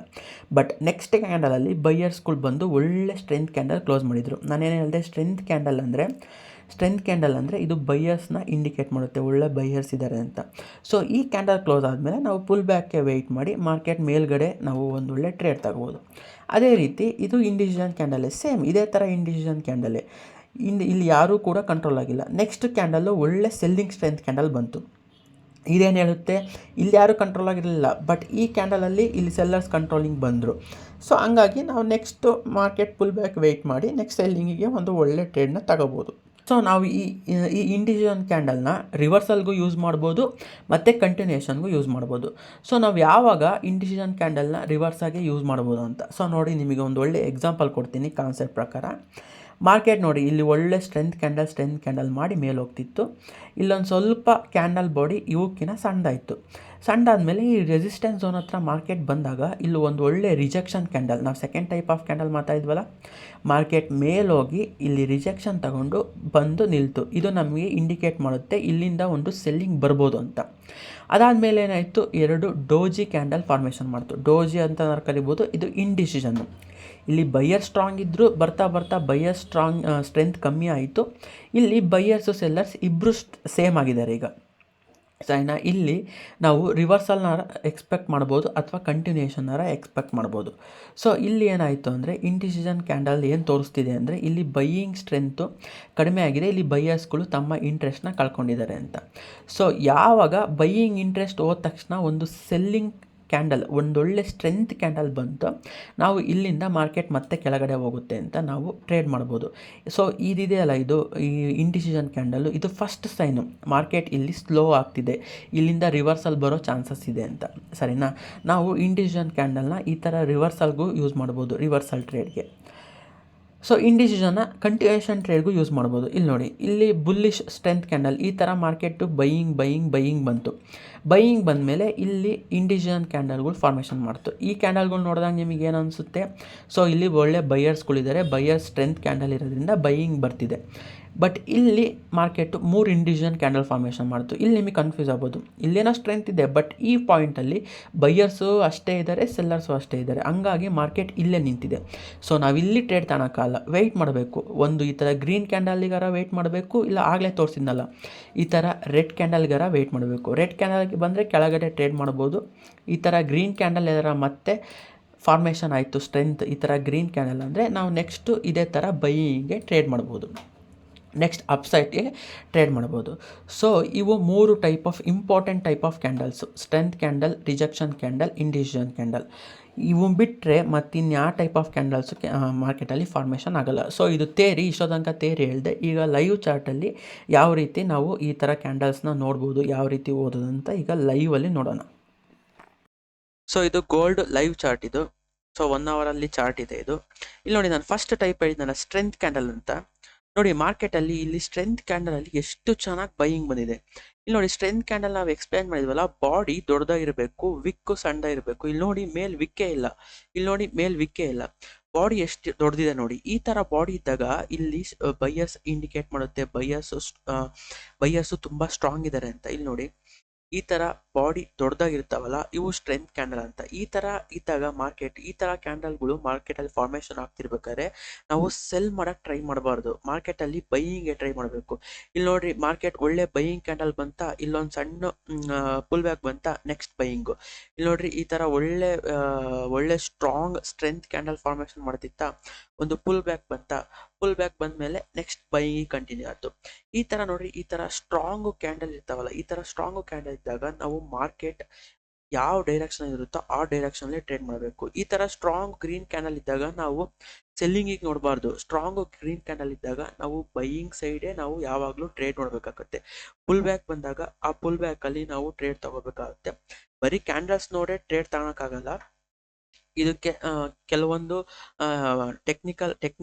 ಬಟ್ ನೆಕ್ಸ್ಟ್ ಕ್ಯಾಂಡಲಲ್ಲಿ ಬೈಯರ್ಸ್ಗಳು ಬಂದು ಒಳ್ಳೆ ಸ್ಟ್ರೆಂತ್ ಕ್ಯಾಂಡಲ್ ಕ್ಲೋಸ್ ಮಾಡಿದರು. ನಾನೇನು ಹೇಳಿದೆ? ಸ್ಟ್ರೆಂತ್ ಕ್ಯಾಂಡಲ್ ಅಂದರೆ ಇದು ಬೈಯರ್ಸ್ನ ಇಂಡಿಕೇಟ್ ಮಾಡುತ್ತೆ, ಒಳ್ಳೆ ಬೈಯರ್ಸ್ ಇದ್ದಾರೆ ಅಂತ. ಸೊ ಈ ಕ್ಯಾಂಡಲ್ ಕ್ಲೋಸ್ ಆದಮೇಲೆ ನಾವು ಪುಲ್ ಬ್ಯಾಕ್ಗೆ ವೆಯ್ಟ್ ಮಾಡಿ ಮಾರ್ಕೆಟ್ ಮೇಲ್ಗಡೆ ನಾವು ಒಂದು ಒಳ್ಳೆ ಟ್ರೇಡ್ ತಗೋಬೋದು. ಅದೇ ರೀತಿ ಇದು ಇಂಡಿಸಿಷನ್ ಕ್ಯಾಂಡಲ್ಲೇ, ಸೇಮ್ ಇದೇ ಥರ ಇಂಡಿಸಿಷನ್ ಕ್ಯಾಂಡಲ್ಲೇ. ಇಲ್ಲಿ ಯಾರೂ ಕೂಡ ಕಂಟ್ರೋಲ್ ಆಗಿಲ್ಲ. ನೆಕ್ಸ್ಟ್ ಕ್ಯಾಂಡಲ್ಲು ಒಳ್ಳೆ ಸೆಲ್ಲಿಂಗ್ ಸ್ಟ್ರೆಂತ್ ಕ್ಯಾಂಡಲ್ ಬಂತು. ಇದೇನು ಹೇಳುತ್ತೆ? ಇಲ್ಲಿ ಯಾರೂ ಕಂಟ್ರೋಲ್ ಆಗಿರಲಿಲ್ಲ, ಬಟ್ ಈ ಕ್ಯಾಂಡಲಲ್ಲಿ ಇಲ್ಲಿ ಸೆಲ್ಲರ್ಸ್ ಕಂಟ್ರೋಲಿಂಗ್ ಬಂದರು. ಸೊ ಹಂಗಾಗಿ ನಾವು next market pull back wait ಮಾಡಿ ನೆಕ್ಸ್ಟ್ ಸೆಲ್ಲಿಂಗಿಗೆ ಒಂದು ಒಳ್ಳೆ ಟ್ರೇಡ್ನ ತಗೋಬೋದು. ಸೊ ನಾವು ಈ ಇಂಡಿಸಿಷನ್ ಕ್ಯಾಂಡಲ್ನ ರಿವರ್ಸಲ್ಗೂ ಯೂಸ್ ಮಾಡ್ಬೋದು ಮತ್ತು ಕಂಟಿನ್ಯೂಷನ್ಗೂ ಯೂಸ್ ಮಾಡ್ಬೋದು. ಸೊ ನಾವು ಯಾವಾಗ ಇಂಡಿಸಿಷನ್ ಕ್ಯಾಂಡಲ್ನ ರಿವರ್ಸಾಗೆ ಯೂಸ್ ಮಾಡ್ಬೋದು ಅಂತ. ಸೊ ನೋಡಿ, ನಿಮಗೆ ಒಂದು ಒಳ್ಳೆ ಎಕ್ಸಾಂಪಲ್ ಕೊಡ್ತೀನಿ ಕಾನ್ಸೆಪ್ಟ್ ಪ್ರಕಾರ. ಮಾರ್ಕೆಟ್ ನೋಡಿ, ಇಲ್ಲಿ ಒಳ್ಳೆ ಸ್ಟ್ರೆಂತ್ ಕ್ಯಾಂಡಲ್ ಮಾಡಿ ಮೇಲೆ ಹೋಗ್ತಿತ್ತು. ಇಲ್ಲೊಂದು ಸ್ವಲ್ಪ ಕ್ಯಾಂಡಲ್ ಬಾಡಿ ಇವಕ್ಕಿಂತ ಸಣ್ಣದಾದಮೇಲೆ ಈ ರೆಸಿಸ್ಟೆನ್ಸ್ ಝೋನ್ ಹತ್ರ ಮಾರ್ಕೆಟ್ ಬಂದಾಗ ಇಲ್ಲಿ ಒಂದು ಒಳ್ಳೆ ರಿಜೆಕ್ಷನ್ ಕ್ಯಾಂಡಲ್, ನಾವು ಸೆಕೆಂಡ್ ಟೈಪ್ ಆಫ್ ಕ್ಯಾಂಡಲ್ ಮಾತಾಡಿದ್ವಲ್ಲ, ಮಾರ್ಕೆಟ್ ಮೇಲೋಗಿ ಇಲ್ಲಿ ರಿಜೆಕ್ಷನ್ ತಗೊಂಡು ಬಂದು ನಿಲ್ತು. ಇದು ನಮಗೆ ಇಂಡಿಕೇಟ್ ಮಾಡುತ್ತೆ ಇಲ್ಲಿಂದ ಒಂದು ಸೆಲ್ಲಿಂಗ್ ಬರ್ಬೋದು ಅಂತ. ಅದಾದಮೇಲೆ ಏನಾಯಿತು? ಎರಡು ಡೋಜಿ ಕ್ಯಾಂಡಲ್ ಫಾರ್ಮೇಷನ್ ಮಾಡ್ತು. ಡೋಜಿ ಅಂತ ಕರಿಬೋದು. ಇದು ಇಂಡಿಸಿಷನ್ನು. ಇಲ್ಲಿ ಬೈಯರ್ ಸ್ಟ್ರಾಂಗ್ ಇದ್ದರು, ಬರ್ತಾ ಬೈಯರ್ ಸ್ಟ್ರೆಂತ್ ಕಮ್ಮಿ ಆಯಿತು. ಇಲ್ಲಿ ಬೈಯರ್ಸು ಸೆಲ್ಲರ್ಸ್ ಇಬ್ಬರು ಸೇಮ್ ಆಗಿದ್ದಾರೆ ಈಗ. ಸರಿನಾ? ಇಲ್ಲಿ ನಾವು ರಿವರ್ಸಲ್ನ ಎಕ್ಸ್ಪೆಕ್ಟ್ ಮಾಡ್ಬೋದು ಅಥವಾ ಕಂಟಿನ್ಯೂಷನ್ನಾರ ಎಕ್ಸ್ಪೆಕ್ಟ್ ಮಾಡ್ಬೋದು. ಸೊ ಇಲ್ಲಿ ಏನಾಯಿತು ಅಂದರೆ ಇಂಡಿಸಿಷನ್ ಕ್ಯಾಂಡಲ್ ಏನು ತೋರಿಸ್ತಿದೆ ಅಂದರೆ ಇಲ್ಲಿ ಬೈಯಿಂಗ್ ಸ್ಟ್ರೆಂತು ಕಡಿಮೆ ಆಗಿದೆ, ಇಲ್ಲಿ ಬೈಯರ್ಸ್ಗಳು ತಮ್ಮ ಇಂಟ್ರೆಸ್ಟ್ನ ಕಳ್ಕೊಂಡಿದ್ದಾರೆ ಅಂತ. ಸೊ ಯಾವಾಗ ಬೈಯಿಂಗ್ ಇಂಟ್ರೆಸ್ಟ್ ಹೋದ ತಕ್ಷಣ ಒಂದು ಸೆಲ್ಲಿಂಗ್ ಕ್ಯಾಂಡಲ್, ಒಂದೊಳ್ಳೆ ಸ್ಟ್ರೆಂತ್ ಕ್ಯಾಂಡಲ್ ಬಂತು, ನಾವು ಇಲ್ಲಿಂದ ಮಾರ್ಕೆಟ್ ಮತ್ತೆ ಕೆಳಗಡೆ ಹೋಗುತ್ತೆ ಅಂತ ನಾವು ಟ್ರೇಡ್ ಮಾಡ್ಬೋದು. ಸೊ ಇದಿದೆಯಲ್ಲ, ಇದು ಈ ಇಂಡಿಸಿಷನ್ ಕ್ಯಾಂಡಲ್ಲು, ಇದು ಫಸ್ಟ್ ಸೈನು ಮಾರ್ಕೆಟ್ ಇಲ್ಲಿ ಸ್ಲೋ ಆಗ್ತಿದೆ, ಇಲ್ಲಿಂದ ರಿವರ್ಸಲ್ ಬರೋ ಚಾನ್ಸಸ್ ಇದೆ ಅಂತ. ಸರಿನಾ? ನಾವು ಇಂಡಿಸಿಷನ್ ಕ್ಯಾಂಡಲ್ನ ಈ ಥರ ರಿವರ್ಸಲ್ಗೂ ಯೂಸ್ ಮಾಡ್ಬೋದು, ರಿವರ್ಸಲ್ ಟ್ರೇಡ್ಗೆ. ಸೊ ಇಂಡಿಸಿಷನ್ನ ಕಂಟಿನ್ಯೂಷನ್ ಟ್ರೇಡ್ಗೂ ಯೂಸ್ ಮಾಡ್ಬೋದು. ಇಲ್ಲಿ ನೋಡಿ, ಇಲ್ಲಿ ಬುಲ್ಲಿಶ್ ಸ್ಟ್ರೆಂತ್ ಕ್ಯಾಂಡಲ್, ಈ ಥರ ಮಾರ್ಕೆಟು ಬೈಯಿಂಗ್ ಬಂತು. ಬೈಯಿಂಗ್ ಬಂದಮೇಲೆ ಇಲ್ಲಿ ಇಂಡಿಸಿಷನ್ ಕ್ಯಾಂಡಲ್ಗಳು ಫಾರ್ಮೇಷನ್ ಮಾಡ್ತು. ಈ ಕ್ಯಾಂಡಲ್ಗಳು ನೋಡಿದಾಗ ನಿಮಗೆ ಏನು ಅನಿಸುತ್ತೆ? ಸೊ ಇಲ್ಲಿ ಒಳ್ಳೆ ಬೈಯರ್ಸ್ಗಳಿದ್ದಾರೆ, ಬೈಯರ್ ಸ್ಟ್ರೆಂತ್ ಕ್ಯಾಂಡಲ್ ಇರೋದ್ರಿಂದ ಬೈಯಿಂಗ್ ಬರ್ತಿದೆ. ಬಟ್ ಇಲ್ಲಿ ಮಾರ್ಕೆಟು 3 ಇಂಡಿವಿಜುವಲ್ ಕ್ಯಾಂಡಲ್ ಫಾರ್ಮೇಷನ್ ಮಾಡ್ತು. ಇಲ್ಲಿ ನಿಮಗೆ ಕನ್ಫ್ಯೂಸ್ ಆಗ್ಬೋದು, ಇಲ್ಲೇನೋ ಸ್ಟ್ರೆಂತ್ ಇದೆ, ಬಟ್ ಈ ಪಾಯಿಂಟಲ್ಲಿ ಬೈಯರ್ಸು ಅಷ್ಟೇ ಇದ್ದಾರೆ, ಸೆಲ್ಲರ್ಸು ಅಷ್ಟೇ ಇದ್ದಾರೆ, ಹಂಗಾಗಿ ಮಾರ್ಕೆಟ್ ಇಲ್ಲೇ ನಿಂತಿದೆ. ಸೊ ನಾವಿಲ್ಲಿ ಟ್ರೇಡ್ ತಗೊಳಕ್ಕಾಗಲ್ಲ, ವೆಯ್ಟ್ ಮಾಡಬೇಕು. ಒಂದು ಈ ಥರ ಗ್ರೀನ್ ಕ್ಯಾಂಡಲ್ಗಾರ ವೆಯ್ಟ್ ಮಾಡಬೇಕು, ಇಲ್ಲ ಆಗಲೇ ತೋರಿಸಿದ್ನಲ್ಲ ಈ ಥರ ರೆಡ್ ಕ್ಯಾಂಡಲ್ಗಾರ ವೆಯ್ಟ್ ಮಾಡಬೇಕು. ರೆಡ್ ಕ್ಯಾಂಡಲ್ಗೆ ಬಂದರೆ ಕೆಳಗಡೆ ಟ್ರೇಡ್ ಮಾಡ್ಬೋದು. ಈ ಥರ ಗ್ರೀನ್ ಕ್ಯಾಂಡಲ್ ಏನಾರ ಮತ್ತೆ ಫಾರ್ಮೇಷನ್ ಆಯಿತು ಸ್ಟ್ರೆಂತ್, ಈ ಥರ ಗ್ರೀನ್ ಕ್ಯಾಂಡಲ್ ಅಂದರೆ ನಾವು ನೆಕ್ಸ್ಟು ಇದೇ ಥರ ಬೈಯಿಂಗ್ಗೆ ಟ್ರೇಡ್ ಮಾಡ್ಬೋದು, ನೆಕ್ಸ್ಟ್ ಅಪ್ಸೈಡ್ಗೆ ಟ್ರೇಡ್ ಮಾಡ್ಬೋದು. ಸೊ ಇವು 3 type of important type of candles: strength candle, rejection candle, individual candle. ಇವು ಬಿಟ್ಟರೆ ಮತ್ತಿನ್ಯಾವ ಟೈಪ್ ಆಫ್ ಕ್ಯಾಂಡಲ್ಸು ಮಾರ್ಕೆಟಲ್ಲಿ ಫಾರ್ಮೇಷನ್ ಆಗೋಲ್ಲ. ಸೊ ಇದು ಥೇರಿ, ಇಷ್ಟೊತ್ತನಕ ಥೇರಿ ಹೇಳಿದೆ. ಈಗ ಲೈವ್ ಚಾರ್ಟಲ್ಲಿ ಯಾವ ರೀತಿ ನಾವು ಈ ಥರ ಕ್ಯಾಂಡಲ್ಸ್ನ ನೋಡ್ಬೋದು, ಯಾವ ರೀತಿ ಓದೋದು ಅಂತ ಈಗ ಲೈವಲ್ಲಿ ನೋಡೋಣ. ಸೊ ಇದು ಗೋಲ್ಡ್ ಲೈವ್ ಚಾರ್ಟ್ ಇದು. ಸೊ 1 ಅವರಲ್ಲಿ ಚಾರ್ಟ್ ಇದೆ ಇದು. ಇಲ್ಲಿ ನೋಡಿ, ನಾನು ಫಸ್ಟ್ ಟೈಪ್ ಹೇಳಿದ್ನಲ್ಲ ಸ್ಟ್ರೆಂತ್ ಕ್ಯಾಂಡಲ್ ಅಂತ. ನೋಡಿ ಮಾರ್ಕೆಟಲ್ಲಿ ಇಲ್ಲಿ ಸ್ಟ್ರೆಂತ್ ಕ್ಯಾಂಡಲಲ್ಲಿ ಎಷ್ಟು ಚೆನ್ನಾಗಿ ಬೈಯಿಂಗ್ ಬಂದಿದೆ. ಇಲ್ಲಿ ನೋಡಿ, ಸ್ಟ್ರೆಂತ್ ಕ್ಯಾಂಡಲ್ ನಾವು ಎಕ್ಸ್ಪ್ಲೈನ್ ಮಾಡಿದ್ವಲ್ಲ, ಬಾಡಿ ದೊಡ್ಡದಾಗಿರಬೇಕು, ವಿಕ್ಕು ಸಣ್ಣದಾಗಿರಬೇಕು. ಇಲ್ಲಿ ನೋಡಿ ಮೇಲ್ ವಿಕ್ಕೇ ಇಲ್ಲ, ಇಲ್ಲಿ ನೋಡಿ ಮೇಲ್ ವಿಕ್ಕೇ ಇಲ್ಲ, ಬಾಡಿ ಎಷ್ಟು ದೊಡ್ಡದಿದೆ ನೋಡಿ. ಈ ಥರ ಬಾಡಿ ಇದ್ದಾಗ ಇಲ್ಲಿ ಬೈಯರ್ಸ್ ಇಂಡಿಕೇಟ್ ಮಾಡುತ್ತೆ, ಬೈಯರ್ಸು ತುಂಬ ಸ್ಟ್ರಾಂಗ್ ಇದ್ದಾರೆ ಅಂತ. ಇಲ್ಲಿ ನೋಡಿ ಈ ಥರ ಬಾಡಿ ದೊಡ್ಡದಾಗಿರ್ತಾವಲ್ಲ, ಇವು ಸ್ಟ್ರೆಂತ್ ಕ್ಯಾಂಡಲ್ ಅಂತ. ಈ ಥರ ಇದ್ದಾಗ ಮಾರ್ಕೆಟ್, ಈ ಥರ ಕ್ಯಾಂಡಲ್ಗಳು ಮಾರ್ಕೆಟಲ್ಲಿ ಫಾರ್ಮೇಷನ್ ಆಗ್ತಿರ್ಬೇಕಾದ್ರೆ ನಾವು ಸೆಲ್ ಮಾಡೋಕ್ಕೆ ಟ್ರೈ ಮಾಡಬಾರ್ದು, ಮಾರ್ಕೆಟಲ್ಲಿ ಬೈಯಿಂಗ್ಗೆ ಟ್ರೈ ಮಾಡಬೇಕು. ಇಲ್ಲಿ ನೋಡ್ರಿ, ಮಾರ್ಕೆಟ್ ಒಳ್ಳೆ ಬೈಯಿಂಗ್ ಕ್ಯಾಂಡಲ್ ಬಂತ, ಇಲ್ಲೊಂದು ಸಣ್ಣ ಪುಲ್ ಬ್ಯಾಕ್ ಬಂತ, ನೆಕ್ಸ್ಟ್ ಬೈಯಿಂಗು. ಇಲ್ಲಿ ನೋಡ್ರಿ, ಈ ಥರ ಒಳ್ಳೆ ಸ್ಟ್ರಾಂಗ್ ಸ್ಟ್ರೆಂತ್ ಕ್ಯಾಂಡಲ್ ಫಾರ್ಮೇಷನ್ ಮಾಡ್ತಿತ್ತ, ಒಂದು ಪುಲ್ ಬ್ಯಾಕ್ ಬಂತ, ಪುಲ್ ಬ್ಯಾಕ್ ಬಂದಮೇಲೆ ನೆಕ್ಸ್ಟ್ ಬೈಯಿಂಗ್ ಕಂಟಿನ್ಯೂ ಆಯಿತು. ಈ ಥರ ನೋಡ್ರಿ, ಈ ಥರ ಸ್ಟ್ರಾಂಗು ಕ್ಯಾಂಡಲ್ ಇರ್ತಾವಲ್ಲ, ಈ ಥರ ಸ್ಟ್ರಾಂಗು ಕ್ಯಾಂಡಲ್ ಇದ್ದಾಗ ನಾವು ಮಾರ್ಕೆಟ್ ಯಾವ ಡೈರೆಕ್ಷನ್ ಇರುತ್ತೋ ಆ ಡೈರೆಕ್ಷನಲ್ಲಿ ಟ್ರೇಡ್ ಮಾಡಬೇಕು. ಈ ಥರ ಸ್ಟ್ರಾಂಗ್ ಗ್ರೀನ್ ಕ್ಯಾಂಡಲ್ ಇದ್ದಾಗ ನಾವು ಸೆಲ್ಲಿಂಗಿಗೆ ನೋಡಬಾರ್ದು, ಸ್ಟ್ರಾಂಗ್ ಗ್ರೀನ್ ಕ್ಯಾಂಡಲ್ ಇದ್ದಾಗ ನಾವು ಬೈಯಿಂಗ್ ಸೈಡೇ ನಾವು ಯಾವಾಗಲೂ ಟ್ರೇಡ್ ನೋಡಬೇಕಾಗುತ್ತೆ. ಪುಲ್ ಬ್ಯಾಕ್ ಬಂದಾಗ ಆ ಪುಲ್ ಬ್ಯಾಕಲ್ಲಿ ನಾವು ಟ್ರೇಡ್ ತಗೋಬೇಕಾಗುತ್ತೆ. ಬರೀ ಕ್ಯಾಂಡಲ್ಸ್ ನೋಡೇ ಟ್ರೇಡ್ ತಗೊಳಕ್ಕಾಗಲ್ಲ, ಇದಕ್ಕೆ ಕೆಲವೊಂದು ಟೆಕ್ನಿಕಲ್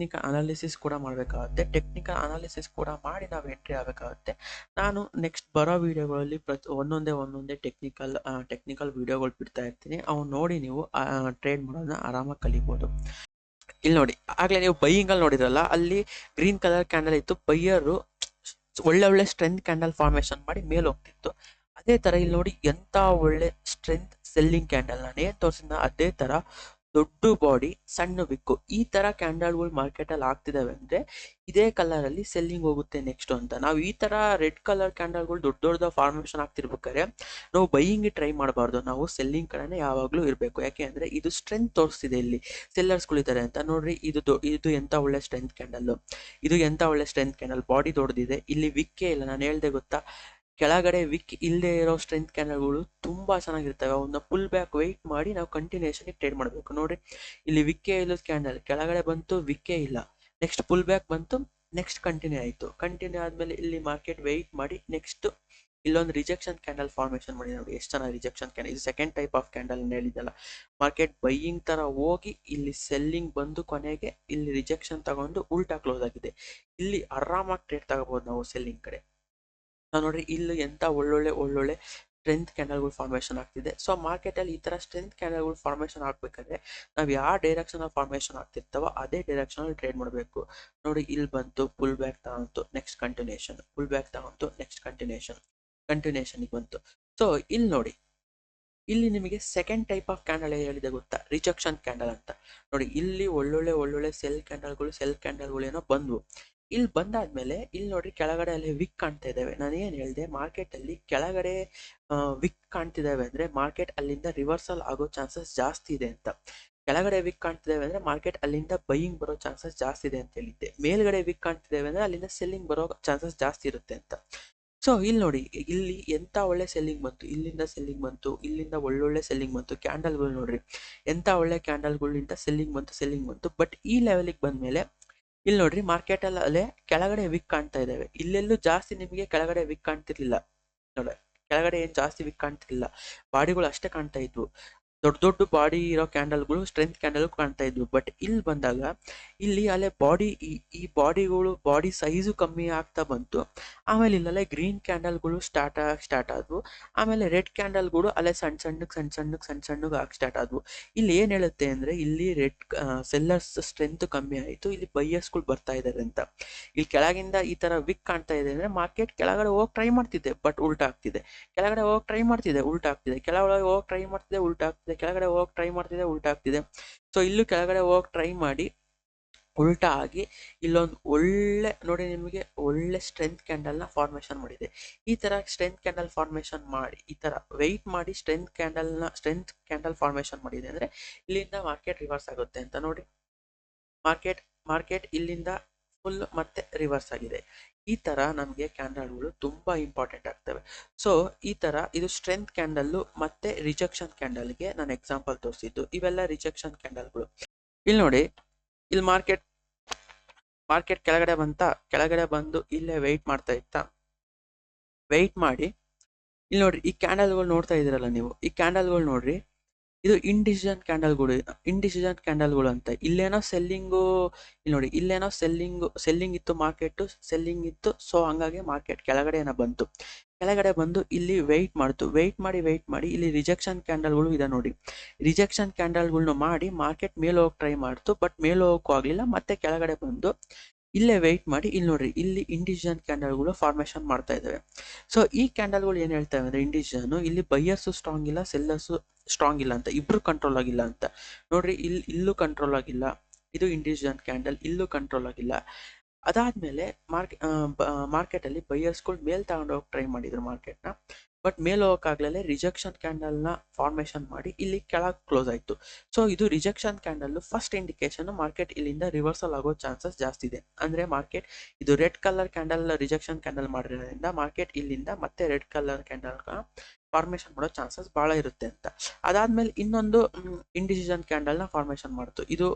ಅನಾಲಿಸಿಸ್ ಕೂಡ ಮಾಡಬೇಕಾಗುತ್ತೆ. ಟೆಕ್ನಿಕಲ್ ಅನಾಲಿಸಿಸ್ ಕೂಡ ಮಾಡಿ ನಾವು ಎಂಟ್ರಿ ಆಗಬೇಕಾಗುತ್ತೆ. ನಾನು ನೆಕ್ಸ್ಟ್ ಬರೋ ವೀಡಿಯೋಗಳಲ್ಲಿ ಒಂದೊಂದೇ ಟೆಕ್ನಿಕಲ್ ವೀಡಿಯೋಗಳು ಬಿಡ್ತಾ ಇರ್ತೀನಿ, ಅವು ನೋಡಿ ನೀವು ಟ್ರೇಡ್ ಮಾಡೋದನ್ನ ಆರಾಮಾಗಿ ಕಲಿಬೋದು. ಇಲ್ಲಿ ನೋಡಿ, ಆಗಲೇ ನೀವು ಬೈಯಿಂಗಲ್ಲಿ ನೋಡಿದ್ರಲ್ಲ, ಅಲ್ಲಿ ಗ್ರೀನ್ ಕಲರ್ ಕ್ಯಾಂಡಲ್ ಇತ್ತು, ಬೈಯರು ಒಳ್ಳೆ ಸ್ಟ್ರೆಂತ್ ಕ್ಯಾಂಡಲ್ ಫಾರ್ಮೇಷನ್ ಮಾಡಿ ಮೇಲೆ ಹೋಗ್ತಿತ್ತು. ಅದೇ ಥರ ಇಲ್ಲಿ ನೋಡಿ, ಎಂಥ ಒಳ್ಳೆ ಸ್ಟ್ರೆಂತ್ ಸೆಲ್ಲಿಂಗ್ ಕ್ಯಾಂಡಲ್, ನಾನು ಏನು ತೋರಿಸಿದ ಅದೇ ಥರ ದೊಡ್ಡ ಬಾಡಿ ಸಣ್ಣ ವಿಕ್ಕು, ಈ ಥರ ಕ್ಯಾಂಡಲ್ಗಳು ಮಾರ್ಕೆಟಲ್ಲಿ ಆಗ್ತಿದ್ದಾವೆ ಅಂದರೆ ಇದೇ ಕಲರಲ್ಲಿ ಸೆಲ್ಲಿಂಗ್ ಹೋಗುತ್ತೆ ನೆಕ್ಸ್ಟ್ ಅಂತ. ನಾವು ಈ ಥರ ರೆಡ್ ಕಲರ್ ಕ್ಯಾಂಡಲ್ಗಳು ದೊಡ್ಡ ಫಾರ್ಮೇಷನ್ ಆಗ್ತಿರ್ಬೇಕಾದ್ರೆ ನಾವು ಬೈಯಿಂಗ್ ಟ್ರೈ ಮಾಡಬಾರ್ದು, ನಾವು ಸೆಲ್ಲಿಂಗ್ ಕಡೆನೇ ಯಾವಾಗಲೂ ಇರಬೇಕು. ಯಾಕೆ ಅಂದರೆ ಇದು ಸ್ಟ್ರೆಂತ್ ತೋರಿಸ್ತಿದೆ, ಇಲ್ಲಿ ಸೆಲ್ಲರ್ಸ್ಗಳಿದ್ದಾರೆ ಅಂತ. ನೋಡ್ರಿ, ಇದು ಎಂಥ ಒಳ್ಳೆ ಸ್ಟ್ರೆಂತ್ ಕ್ಯಾಂಡಲ್ಲು, ಇದು ಎಂಥ ಒಳ್ಳೆ ಸ್ಟ್ರೆಂತ್ ಕ್ಯಾಂಡಲ್, ಬಾಡಿ ದೊಡ್ಡದಿದೆ, ಇಲ್ಲಿ ವಿಕ್ಕೇ ಇಲ್ಲ. ನಾನು ಹೇಳ್ದೆ ಗೊತ್ತಾ, ಕೆಳಗಡೆ ವಿಕ್ ಇಲ್ಲದೆ ಇರೋ ಸ್ಟ್ರೆಂತ್ ಕ್ಯಾಂಡಲ್ಗಳು ತುಂಬ ಚೆನ್ನಾಗಿರ್ತವೆ, ಅವನ್ನ ಫುಲ್ ಬ್ಯಾಕ್ ವೆಯ್ಟ್ ಮಾಡಿ ನಾವು ಕಂಟಿನ್ಯೂಷನ್ಗೆ ಟ್ರೇಡ್ ಮಾಡಬೇಕು. ನೋಡಿರಿ, ಇಲ್ಲಿ ವಿಕ್ಕೇ ಇಲ್ಲದ ಕ್ಯಾಂಡಲ್ ಕೆಳಗಡೆ ಬಂತು, ವಿಕ್ಕೇ ಇಲ್ಲ, ನೆಕ್ಸ್ಟ್ ಫುಲ್ ಬ್ಯಾಕ್ ಬಂತು, ನೆಕ್ಸ್ಟ್ ಕಂಟಿನ್ಯೂ ಆಯಿತು. ಕಂಟಿನ್ಯೂ ಆದಮೇಲೆ ಇಲ್ಲಿ ಮಾರ್ಕೆಟ್ ವೆಯ್ಟ್ ಮಾಡಿ ನೆಕ್ಸ್ಟ್ ಇಲ್ಲೊಂದು ರಿಜೆಕ್ಷನ್ ಕ್ಯಾಂಡಲ್ ಫಾರ್ಮೇಷನ್ ಮಾಡಿ. ನೋಡಿ ಎಷ್ಟು ಚೆನ್ನಾಗಿ ರಿಜೆಕ್ಷನ್ ಕ್ಯಾಂಡಲ್, ಇದು ಸೆಕೆಂಡ್ ಟೈಪ್ ಆಫ್ ಕ್ಯಾಂಡಲ್ ಹೇಳಿದ್ದಲ್ಲ. ಮಾರ್ಕೆಟ್ ಬೈಯಿಂಗ್ ಥರ ಹೋಗಿ ಇಲ್ಲಿ ಸೆಲ್ಲಿಂಗ್ ಬಂದು ಕೊನೆಗೆ ಇಲ್ಲಿ ರಿಜೆಕ್ಷನ್ ತಗೊಂಡು ಉಲ್ಟಾ ಕ್ಲೋಸ್ ಆಗಿದೆ. ಇಲ್ಲಿ ಆರಾಮಾಗಿ ಟ್ರೇಡ್ ತಗೋಬೋದು ನಾವು ಸೆಲ್ಲಿಂಗ್ ಕಡೆ. ನಾವು ನೋಡ್ರಿ, ಇಲ್ಲಿ ಎಂಥ ಒಳ್ಳೊಳ್ಳೆ ಸ್ಟ್ರೆಂತ್ ಕ್ಯಾಂಡಲ್ಗಳು ಫಾರ್ಮೇಷನ್ ಆಗ್ತಿದೆ. ಸೊ ಮಾರ್ಕೆಟಲ್ಲಿ ಈ ಥರ ಸ್ಟ್ರೆಂತ್ ಕ್ಯಾಂಡಲ್ಗಳು ಫಾರ್ಮೇಷನ್ ಆಗಬೇಕಾದ್ರೆ ನಾವು ಯಾವ ಡೈರೆಕ್ಷನಲ್ಲಿ ಫಾರ್ಮೇಷನ್ ಆಗ್ತಿರ್ತಾವೋ ಅದೇ ಡೈರೆಕ್ಷನಲ್ಲಿ ಟ್ರೇಡ್ ಮಾಡಬೇಕು. ನೋಡಿ, ಇಲ್ಲಿ ಬಂತು, ಫುಲ್ ಬ್ಯಾಕ್ ತಗೊಂತು, ನೆಕ್ಸ್ಟ್ ಕಂಟಿನ್ಯೂಷನ್, ಫುಲ್ ಬ್ಯಾಕ್ ತಗೊಂತು, ನೆಕ್ಸ್ಟ್ ಕಂಟಿನ್ಯೂಷನ್ಗೆ ಬಂತು. ಸೊ ಇಲ್ಲಿ ನೋಡಿ, ಇಲ್ಲಿ ನಿಮಗೆ ಸೆಕೆಂಡ್ ಟೈಪ್ ಆಫ್ ಕ್ಯಾಂಡಲ್ ಹೇಳಿದೆ ಗೊತ್ತಾ, ರಿಜೆಕ್ಷನ್ ಕ್ಯಾಂಡಲ್ ಅಂತ. ನೋಡಿ, ಇಲ್ಲಿ ಒಳ್ಳೊಳ್ಳೆ ಸೆಲ್ ಕ್ಯಾಂಡಲ್ಗಳು ಏನೋ ಬಂದ್ವು. ಇಲ್ಲಿ ಬಂದಾದ್ಮೇಲೆ ಇಲ್ಲಿ ನೋಡ್ರಿ, ಕೆಳಗಡೆ ಅಲ್ಲಿ ವಿಕ್ ಕಾಣ್ತಾ ಇದ್ದಾವೆ. ನಾನು ಏನು ಹೇಳಿದೆ, ಮಾರ್ಕೆಟಲ್ಲಿ ಕೆಳಗಡೆ ವಿಕ್ ಕಾಣ್ತಿದ್ದಾವೆ ಅಂದರೆ ಮಾರ್ಕೆಟ್ ಅಲ್ಲಿಂದ ರಿವರ್ಸಲ್ ಆಗೋ ಚಾನ್ಸಸ್ ಜಾಸ್ತಿ ಇದೆ ಅಂತ. ಕೆಳಗಡೆ ವಿಕ್ ಕಾಣ್ತಿದ್ದಾವೆ ಅಂದರೆ ಮಾರ್ಕೆಟ್ ಅಲ್ಲಿಂದ ಬೈಯಿಂಗ್ ಬರೋ ಚಾನ್ಸಸ್ ಜಾಸ್ತಿ ಇದೆ ಅಂತ ಹೇಳಿದ್ದೆ. ಮೇಲ್ಗಡೆ ವಿಕ್ ಕಾಣ್ತಿದ್ದಾವೆ ಅಂದರೆ ಅಲ್ಲಿಂದ ಸೆಲ್ಲಿಂಗ್ ಬರೋ ಚಾನ್ಸಸ್ ಜಾಸ್ತಿ ಇರುತ್ತೆ ಅಂತ. ಸೊ ಇಲ್ಲಿ ನೋಡಿ, ಇಲ್ಲಿ ಎಂಥ ಒಳ್ಳೆ ಸೆಲ್ಲಿಂಗ್ ಬಂತು, ಇಲ್ಲಿಂದ ಸೆಲ್ಲಿಂಗ್ ಬಂತು, ಇಲ್ಲಿಂದ ಒಳ್ಳೊಳ್ಳೆ ಸೆಲ್ಲಿಂಗ್ ಬಂತು. ಕ್ಯಾಂಡಲ್ಗಳು ನೋಡ್ರಿ, ಎಂಥ ಒಳ್ಳೆ ಕ್ಯಾಂಡಲ್ಗಳಿಂದ ಸೆಲ್ಲಿಂಗ್ ಬಂತು. ಬಟ್ ಈ ಲೆವೆಲಿಗೆ ಬಂದಮೇಲೆ ಇಲ್ಲಿ ನೋಡ್ರಿ, ಮಾರ್ಕೆಟಲ್ಲೇ ಕೆಳಗಡೆ ವಿಕ್ ಕಾಣ್ತಾ ಇದ್ದಾವೆ. ಇಲ್ಲೆಲ್ಲೂ ಜಾಸ್ತಿ ನಿಮಗೆ ಕೆಳಗಡೆ ವಿಕ್ ಕಾಣ್ತಿರ್ಲಿಲ್ಲ, ನೋಡಿ ಕೆಳಗಡೆ ಏನು ಜಾಸ್ತಿ ವಿಕ್ ಕಾಣ್ತಿರ್ಲಿಲ್ಲ, ಬಾಡಿಗಳು ಅಷ್ಟೇ ಕಾಣ್ತಾ ಇದ್ವು. ದೊಡ್ಡ ದೊಡ್ಡ ಬಾಡಿ ಇರೋ ಕ್ಯಾಂಡಲ್ಗಳು ಸ್ಟ್ರೆಂತ್ ಕ್ಯಾಂಡಲ್ ಕಾಣ್ತಾ ಇದ್ವು. ಬಟ್ ಇಲ್ಲಿ ಬಂದಾಗ ಇಲ್ಲಿ ಅಲ್ಲೇ ಬಾಡಿ ಈ ಬಾಡಿಗಳು ಬಾಡಿ ಸೈಜು ಕಮ್ಮಿ ಆಗ್ತಾ ಬಂತು. ಆಮೇಲೆ ಇಲ್ಲಲ್ಲೇ ಗ್ರೀನ್ ಕ್ಯಾಂಡಲ್ಗಳು ಸ್ಟಾರ್ಟ್ ಆದ್ವು. ಆಮೇಲೆ ರೆಡ್ ಕ್ಯಾಂಡಲ್ಗಳು ಅಲ್ಲೇ ಸಣ್ಣ ಆಗಿ ಸ್ಟಾರ್ಟ್ ಆದ್ವು. ಇಲ್ಲಿ ಏನ್ ಹೇಳುತ್ತೆ ಅಂದ್ರೆ ಇಲ್ಲಿ ಸೆಲ್ಲರ್ಸ್ ಸ್ಟ್ರೆಂತ್ ಕಮ್ಮಿ ಆಯಿತು, ಇಲ್ಲಿ ಬೈಯರ್ಸ್ಗಳು ಬರ್ತಾ ಇದ್ದಾರೆ ಅಂತ. ಇಲ್ಲಿ ಕೆಳಗಿಂದ ಈ ತರ ವಿಕ್ ಕಾಣ್ತಾ ಇದೆ ಅಂದ್ರೆ ಮಾರ್ಕೆಟ್ ಕೆಳಗಡೆ ಹೋಗಕ್ ಟ್ರೈ ಮಾಡ್ತಿದೆ, ಬಟ್ ಉಲ್ಟಾ ಆಗ್ತಿದೆ. ಕೆಳಗಡೆ ಹೋಗಕ್ ಟ್ರೈ ಮಾಡ್ತಿದೆ, ಉಲ್ಟಾ ಆಗ್ತಿದೆ. ಕೆಳಗಡೆ ಹೋಗಕ್ ಟ್ರೈ ಮಾಡ್ತಿದೆ, ಉಲ್ಟಾ ಆಗ್ತಿದೆ. ಕೆಳಗಡೆ ಹೋಗಕ್ ಟ್ರೈ ಮಾಡ್ತಿದೆ, ಉಲ್ಟಾ ಆಗ್ತಿದೆ. ಸೊ ಇಲ್ಲೂ ಕೆಳಗಡೆ ಹೋಗಕ್ ಟ್ರೈ ಮಾಡಿ ಉಲ್ಟಾ ಆಗಿ ಇಲ್ಲೊಂದು ಒಳ್ಳೆ ನೋಡಿ, ನಿಮಗೆ ಒಳ್ಳೆ ಸ್ಟ್ರೆಂತ್ ಕ್ಯಾಂಡಲ್ನ ಫಾರ್ಮೇಶನ್ ಮಾಡಿದೆ. ಈ ತರ ಸ್ಟ್ರೆಂತ್ ಕ್ಯಾಂಡಲ್ ಫಾರ್ಮೇಶನ್ ಮಾಡಿ ಈ ತರ ವೆಯ್ಟ್ ಮಾಡಿ ಸ್ಟ್ರೆಂತ್ ಕ್ಯಾಂಡಲ್ ಫಾರ್ಮೇಶನ್ ಮಾಡಿದೆ ಅಂದ್ರೆ ಇಲ್ಲಿಂದ ಮಾರ್ಕೆಟ್ ರಿವರ್ಸ್ ಆಗುತ್ತೆ ಅಂತ ನೋಡಿ. ಮಾರ್ಕೆಟ್ ಇಲ್ಲಿಂದ ಫುಲ್ ಮತ್ತೆ ರಿವರ್ಸ್ ಆಗಿದೆ. ಈ ತರ ನಮಗೆ ಕ್ಯಾಂಡಲ್ಗಳು ತುಂಬಾ ಇಂಪಾರ್ಟೆಂಟ್ ಆಗ್ತವೆ. ಸೊ ಈ ತರ ಇದು ಸ್ಟ್ರೆಂತ್ ಕ್ಯಾಂಡಲ್ ಮತ್ತೆ ರಿಜೆಕ್ಷನ್ ಕ್ಯಾಂಡಲ್ಗೆ ನಾನು ಎಕ್ಸಾಂಪಲ್ ತೋರಿಸಿದ್ದು. ಇವೆಲ್ಲ ರಿಜೆಕ್ಷನ್ ಕ್ಯಾಂಡಲ್ಗಳು. ಇಲ್ಲಿ ನೋಡಿ, ಇಲ್ಲಿ ಮಾರ್ಕೆಟ್ ಕೆಳಗಡೆ ಬಂದು ಇಲ್ಲೇ ವೆಯ್ಟ್ ಮಾಡ್ತಾ ಇತ್ತಾ. ವೆಯ್ಟ್ ಮಾಡಿ ಇಲ್ಲಿ ನೋಡ್ರಿ, ಈ ಕ್ಯಾಂಡಲ್ಗಳು ನೋಡ್ತಾ ಇದೀರಲ್ಲ ನೀವು, ಈ ಕ್ಯಾಂಡಲ್ಗಳು ನೋಡ್ರಿ, ಇದು ಇಂಡಿಸಿಷನ್ ಕ್ಯಾಂಡಲ್ಗಳು ಅಂತ. ಇಲ್ಲೇನೋ ಇಲ್ಲಿ ನೋಡಿ, ಇಲ್ಲೇನೋ ಸೆಲ್ಲಿಂಗ್ ಇತ್ತು, ಮಾರ್ಕೆಟ್ ಸೆಲ್ಲಿಂಗ್ ಇತ್ತು. ಸೊ ಹಂಗಾಗಿ ಮಾರ್ಕೆಟ್ ಕೆಳಗಡೆ ಬಂದು ಇಲ್ಲಿ ವೆಯ್ಟ್ ಮಾಡಿ ಇಲ್ಲಿ ರಿಜೆಕ್ಷನ್ ಕ್ಯಾಂಡಲ್ಗಳು ಇದೆ ನೋಡಿ. ರಿಜೆಕ್ಷನ್ ಕ್ಯಾಂಡಲ್ಗಳನ್ನ ಮಾಡಿ ಮಾರ್ಕೆಟ್ ಮೇಲೆ ಹೋಗಕ್ ಟ್ರೈ ಮಾಡ್ತು, ಬಟ್ ಮೇಲೆ ಹೋಗಕ್ಕೂ ಆಗ್ಲಿಲ್ಲ. ಮತ್ತೆ ಕೆಳಗಡೆ ಬಂದು ಇಲ್ಲೇ ವೆಯ್ಟ್ ಮಾಡಿ ಇಲ್ಲಿ ನೋಡ್ರಿ, ಇಲ್ಲಿ ಇಂಡಿಸಿಷನ್ ಕ್ಯಾಂಡಲ್ಗಳು ಫಾರ್ಮೇಶನ್ ಮಾಡ್ತಾ ಇದಾವೆ. ಸೊ ಈ ಕ್ಯಾಂಡಲ್ಗಳು ಏನ್ ಹೇಳ್ತವೆ ಅಂದ್ರೆ ಇಂಡಿಸಿಷನ್ ಇಲ್ಲಿ ಬೈಯರ್ಸ್ ಸ್ಟ್ರಾಂಗ್ ಇಲ್ಲ, ಸೆಲ್ಲರ್ಸ್ ಸ್ಟ್ರಾಂಗ್ ಇಲ್ಲ ಅಂತ, ಇಬ್ರು ಕಂಟ್ರೋಲ್ ಆಗಿಲ್ಲ ಅಂತ ನೋಡ್ರಿ. ಇಲ್ಲೂ ಕಂಟ್ರೋಲ್ ಆಗಿಲ್ಲ, ಇದು ಇಂಡಿಸಿಷನ್ ಕ್ಯಾಂಡಲ್, ಇಲ್ಲೂ ಕಂಟ್ರೋಲ್ ಆಗಿಲ್ಲ. ಅದಾದ್ಮೇಲೆ ಮಾರ್ಕೆಟ್ ಅಲ್ಲಿ ಬೈಯರ್ಸ್ಗಳು ಮೇಲ್ ತಗೊಂಡೋಗಿ ಟ್ರೈ ಮಾಡಿದ್ರು ಮಾರ್ಕೆಟ್ನ, ಬಟ್ ಮೇಲ್ ಹೋಗಕ್ಕಾಗ್ಲೇ ರಿಜೆಕ್ಷನ್ ಕ್ಯಾಂಡಲ್ನ ಫಾರ್ಮೇಶನ್ ಮಾಡಿ ಇಲ್ಲಿ ಕೆಳಗೆ ಕ್ಲೋಸ್ ಆಯ್ತು. ಸೊ ಇದು rejection candle first indication market ಇಲ್ಲಿಂದ ರಿವರ್ಸಲ್ ಆಗೋ ಚಾನ್ಸಸ್ ಜಾಸ್ತಿ ಇದೆ. ಅಂದ್ರೆ ಮಾರ್ಕೆಟ್ ಇದು red colour candle rejection candle ಮಾಡಿರೋದ್ರಿಂದ ಮಾರ್ಕೆಟ್ ಇಲ್ಲಿಂದ ಮತ್ತೆ ರೆಡ್ ಕಲರ್ ಕ್ಯಾಂಡಲ್ ಫಾರ್ಮೇಶನ್ ಮಾಡೋ ಚಾನ್ಸಸ್ ಬಹಳ ಇರುತ್ತೆ ಅಂತ. ಅದಾದ್ಮೇಲೆ ಇನ್ನೊಂದು ಇಂಡಿಸಿಷನ್ ಕ್ಯಾಂಡಲ್ ನ ಫಾರ್ಮೇಶನ್ ಮಾಡ್ತು. ಇದು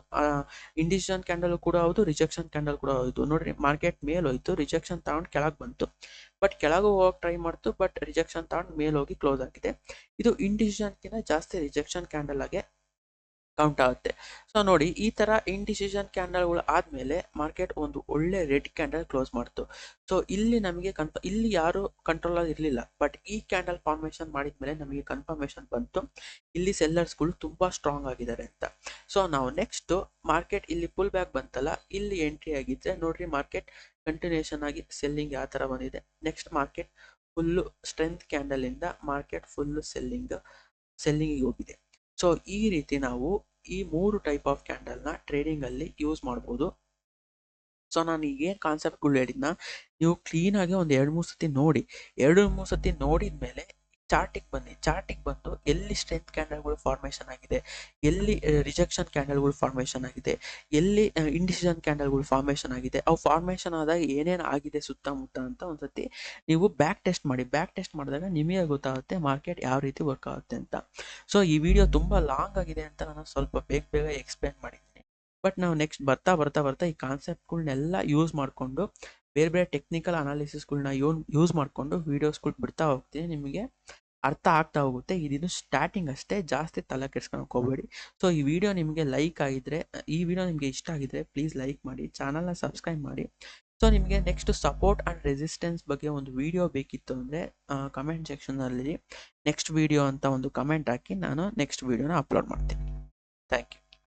ಇಂಡಿಸಿಷನ್ ಕ್ಯಾಂಡಲ್ ಕೂಡ ಹೌದು, ರಿಜೆಕ್ಷನ್ ಕ್ಯಾಂಡಲ್ ಕೂಡ ಹೌದು. ನೋಡ್ರಿ, ಮಾರ್ಕೆಟ್ ಮೇಲ್ ಹೋಯ್ತು, ರಿಜೆಕ್ಷನ್ ತಗೊಂಡು ಕೆಳಗೆ ಬಂತು, ಬಟ್ ಕೆಳಗೂ ಹೋಗಕ್ ಟ್ರೈ ಮಾಡ್ತು, ಬಟ್ ರಿಜೆಕ್ಷನ್ ತಗೊಂಡು ಮೇಲ್ ಹೋಗಿ ಕ್ಲೋಸ್ ಆಗಿದೆ. ಇದು ಇಂಡಿಸಿಷನ್ ಕಿಂತ ಜಾಸ್ತಿ ರಿಜೆಕ್ಷನ್ ಕ್ಯಾಂಡಲ್ ಆಗಿ ಕೌಂಟ್ ಆಗುತ್ತೆ. ಸೊ ನೋಡಿ, ಈ ತರ ಇಂಡಿಸಿಷನ್ ಕ್ಯಾಂಡಲ್ಗಳು ಆದ್ಮೇಲೆ ಮಾರ್ಕೆಟ್ ಒಂದು ಒಳ್ಳೆ ರೆಡ್ ಕ್ಯಾಂಡಲ್ ಕ್ಲೋಸ್ ಮಾಡ್ತು. ಸೊ ಇಲ್ಲಿ ನಮಗೆ ಇಲ್ಲಿ ಯಾರು ಕಂಟ್ರೋಲ್ ಆಗಿ ಇರ್ಲಿಲ್ಲ, ಬಟ್ ಈ ಕ್ಯಾಂಡಲ್ ಫಾರ್ಮೇಶನ್ ಮಾಡಿದ್ಮೇಲೆ ನಮಗೆ ಕನ್ಫರ್ಮೇಶನ್ ಬಂತು ಇಲ್ಲಿ ಸೆಲ್ಲರ್ಸ್ಗಳು ತುಂಬಾ ಸ್ಟ್ರಾಂಗ್ ಆಗಿದ್ದಾರೆ ಅಂತ. ಸೊ ನಾವು ನೆಕ್ಸ್ಟ್ ಮಾರ್ಕೆಟ್ ಇಲ್ಲಿ ಪುಲ್ ಬ್ಯಾಕ್ ಬಂತಲ್ಲ, ಇಲ್ಲಿ ಎಂಟ್ರಿ ಆಗಿದ್ರೆ ನೋಡ್ರಿ, ಮಾರ್ಕೆಟ್ ಕಂಟಿನ್ಯೂಷನ್ ಆಗಿ ಸೆಲ್ಲಿಂಗ್ ಯಾವ ತರ ಬಂದಿದೆ. Next market full strength candle ಇಂದ ಮಾರ್ಕೆಟ್ ಫುಲ್ ಸೆಲ್ಲಿಂಗ್ ಹೋಗಿದೆ. ಸೊ ಈ ರೀತಿ ನಾವು ಈ 3 ಟೈಪ್ ಆಫ್ ಕ್ಯಾಂಡಲ್ನ ಟ್ರೇಡಿಂಗ್ ಅಲ್ಲಿ ಯೂಸ್ ಮಾಡ್ಬೋದು. ಸೊ ನಾನು ಈಗೇನು ಕಾನ್ಸೆಪ್ಟ್ಗಳು ಹೇಳಿದ್ನ ನೀವು ಕ್ಲೀನಾಗಿ ಒಂದು 2-3 ಸತಿ ನೋಡಿ. 2-3 ಸತಿ ನೋಡಿದ್ಮೇಲೆ ಚಾರ್ಟಿಗೆ ಬಂದು ಎಲ್ಲಿ ಸ್ಟ್ರೆಂತ್ ಕ್ಯಾಂಡಲ್ಗಳು ಫಾರ್ಮೇಶನ್ ಆಗಿದೆ, ಎಲ್ಲಿ ರಿಜೆಕ್ಷನ್ ಕ್ಯಾನ್ಡಲ್ಗಳು ಫಾರ್ಮೇಶನ್ ಆಗಿದೆ, ಎಲ್ಲಿ ಇಂಡಿಸಿಷನ್ ಕ್ಯಾಂಡಲ್ಗಳು ಫಾರ್ಮೇಶನ್ ಆಗಿದೆ, ಅವು ಫಾರ್ಮೇಶನ್ ಆದಾಗ ಏನೇನು ಆಗಿದೆ ಸುತ್ತಮುತ್ತ ಅಂತ ಒಂದ್ಸತಿ ನೀವು ಬ್ಯಾಕ್ ಟೆಸ್ಟ್ ಮಾಡಿದಾಗ ನಿಮಗೆ ಗೊತ್ತಾಗುತ್ತೆ ಮಾರ್ಕೆಟ್ ಯಾವ ರೀತಿ ವರ್ಕ್ ಆಗುತ್ತೆ ಅಂತ. ಸೊ ಈ ವಿಡಿಯೋ ತುಂಬಾ ಲಾಂಗ್ ಆಗಿದೆ ಅಂತ ನಾನು ಸ್ವಲ್ಪ ಬೇಗ ಎಕ್ಸ್ಪ್ಲೇನ್ ಮಾಡಿದ್ದೀನಿ. ಬಟ್ ನಾವು ನೆಕ್ಸ್ಟ್ ಬರ್ತಾ ಈ ಕಾನ್ಸೆಪ್ಟ್ಗಳನ್ನೆಲ್ಲ ಯೂಸ್ ಮಾಡಿಕೊಂಡು ಬೇರೆ ಟೆಕ್ನಿಕಲ್ ಅನಾಲಿಸಿಸ್ಗಳನ್ನ ಯೂಸ್ ಮಾಡಿಕೊಂಡು ವೀಡಿಯೋಸ್ಗಳು ಬಿಡ್ತಾ ಹೋಗ್ತೀನಿ. ನಿಮಗೆ ಅರ್ಥ ಆಗ್ತಾ ಹೋಗುತ್ತೆ. ಇದು ಸ್ಟಾರ್ಟಿಂಗ್ ಅಷ್ಟೇ, ಜಾಸ್ತಿ ತಲೆ ಕೆಡ್ಸ್ಕೊಳಕ್ ಹೋಗಬೇಡಿ. ಸೊ ಈ ವಿಡಿಯೋ ನಿಮಗೆ ಇಷ್ಟ ಆಗಿದ್ರೆ ಪ್ಲೀಸ್ ಲೈಕ್ ಮಾಡಿ, ಚಾನಲ್ನ ಸಬ್ಸ್ಕ್ರೈಬ್ ಮಾಡಿ. ಸೊ ನಿಮಗೆ ನೆಕ್ಸ್ಟ್ ಸಪೋರ್ಟ್ ಆ್ಯಂಡ್ ರೆಸಿಸ್ಟೆನ್ಸ್ ಬಗ್ಗೆ ಒಂದು ವಿಡಿಯೋ ಬೇಕಿತ್ತು ಅಂದರೆ ಕಮೆಂಟ್ ಸೆಕ್ಷನಲ್ಲಿ ನೆಕ್ಸ್ಟ್ ವಿಡಿಯೋ ಅಂತ ಒಂದು ಕಮೆಂಟ್ ಹಾಕಿ ನಾನು ನೆಕ್ಸ್ಟ್ ವಿಡಿಯೋನ ಅಪ್ಲೋಡ್ ಮಾಡ್ತೀನಿ. Thank you.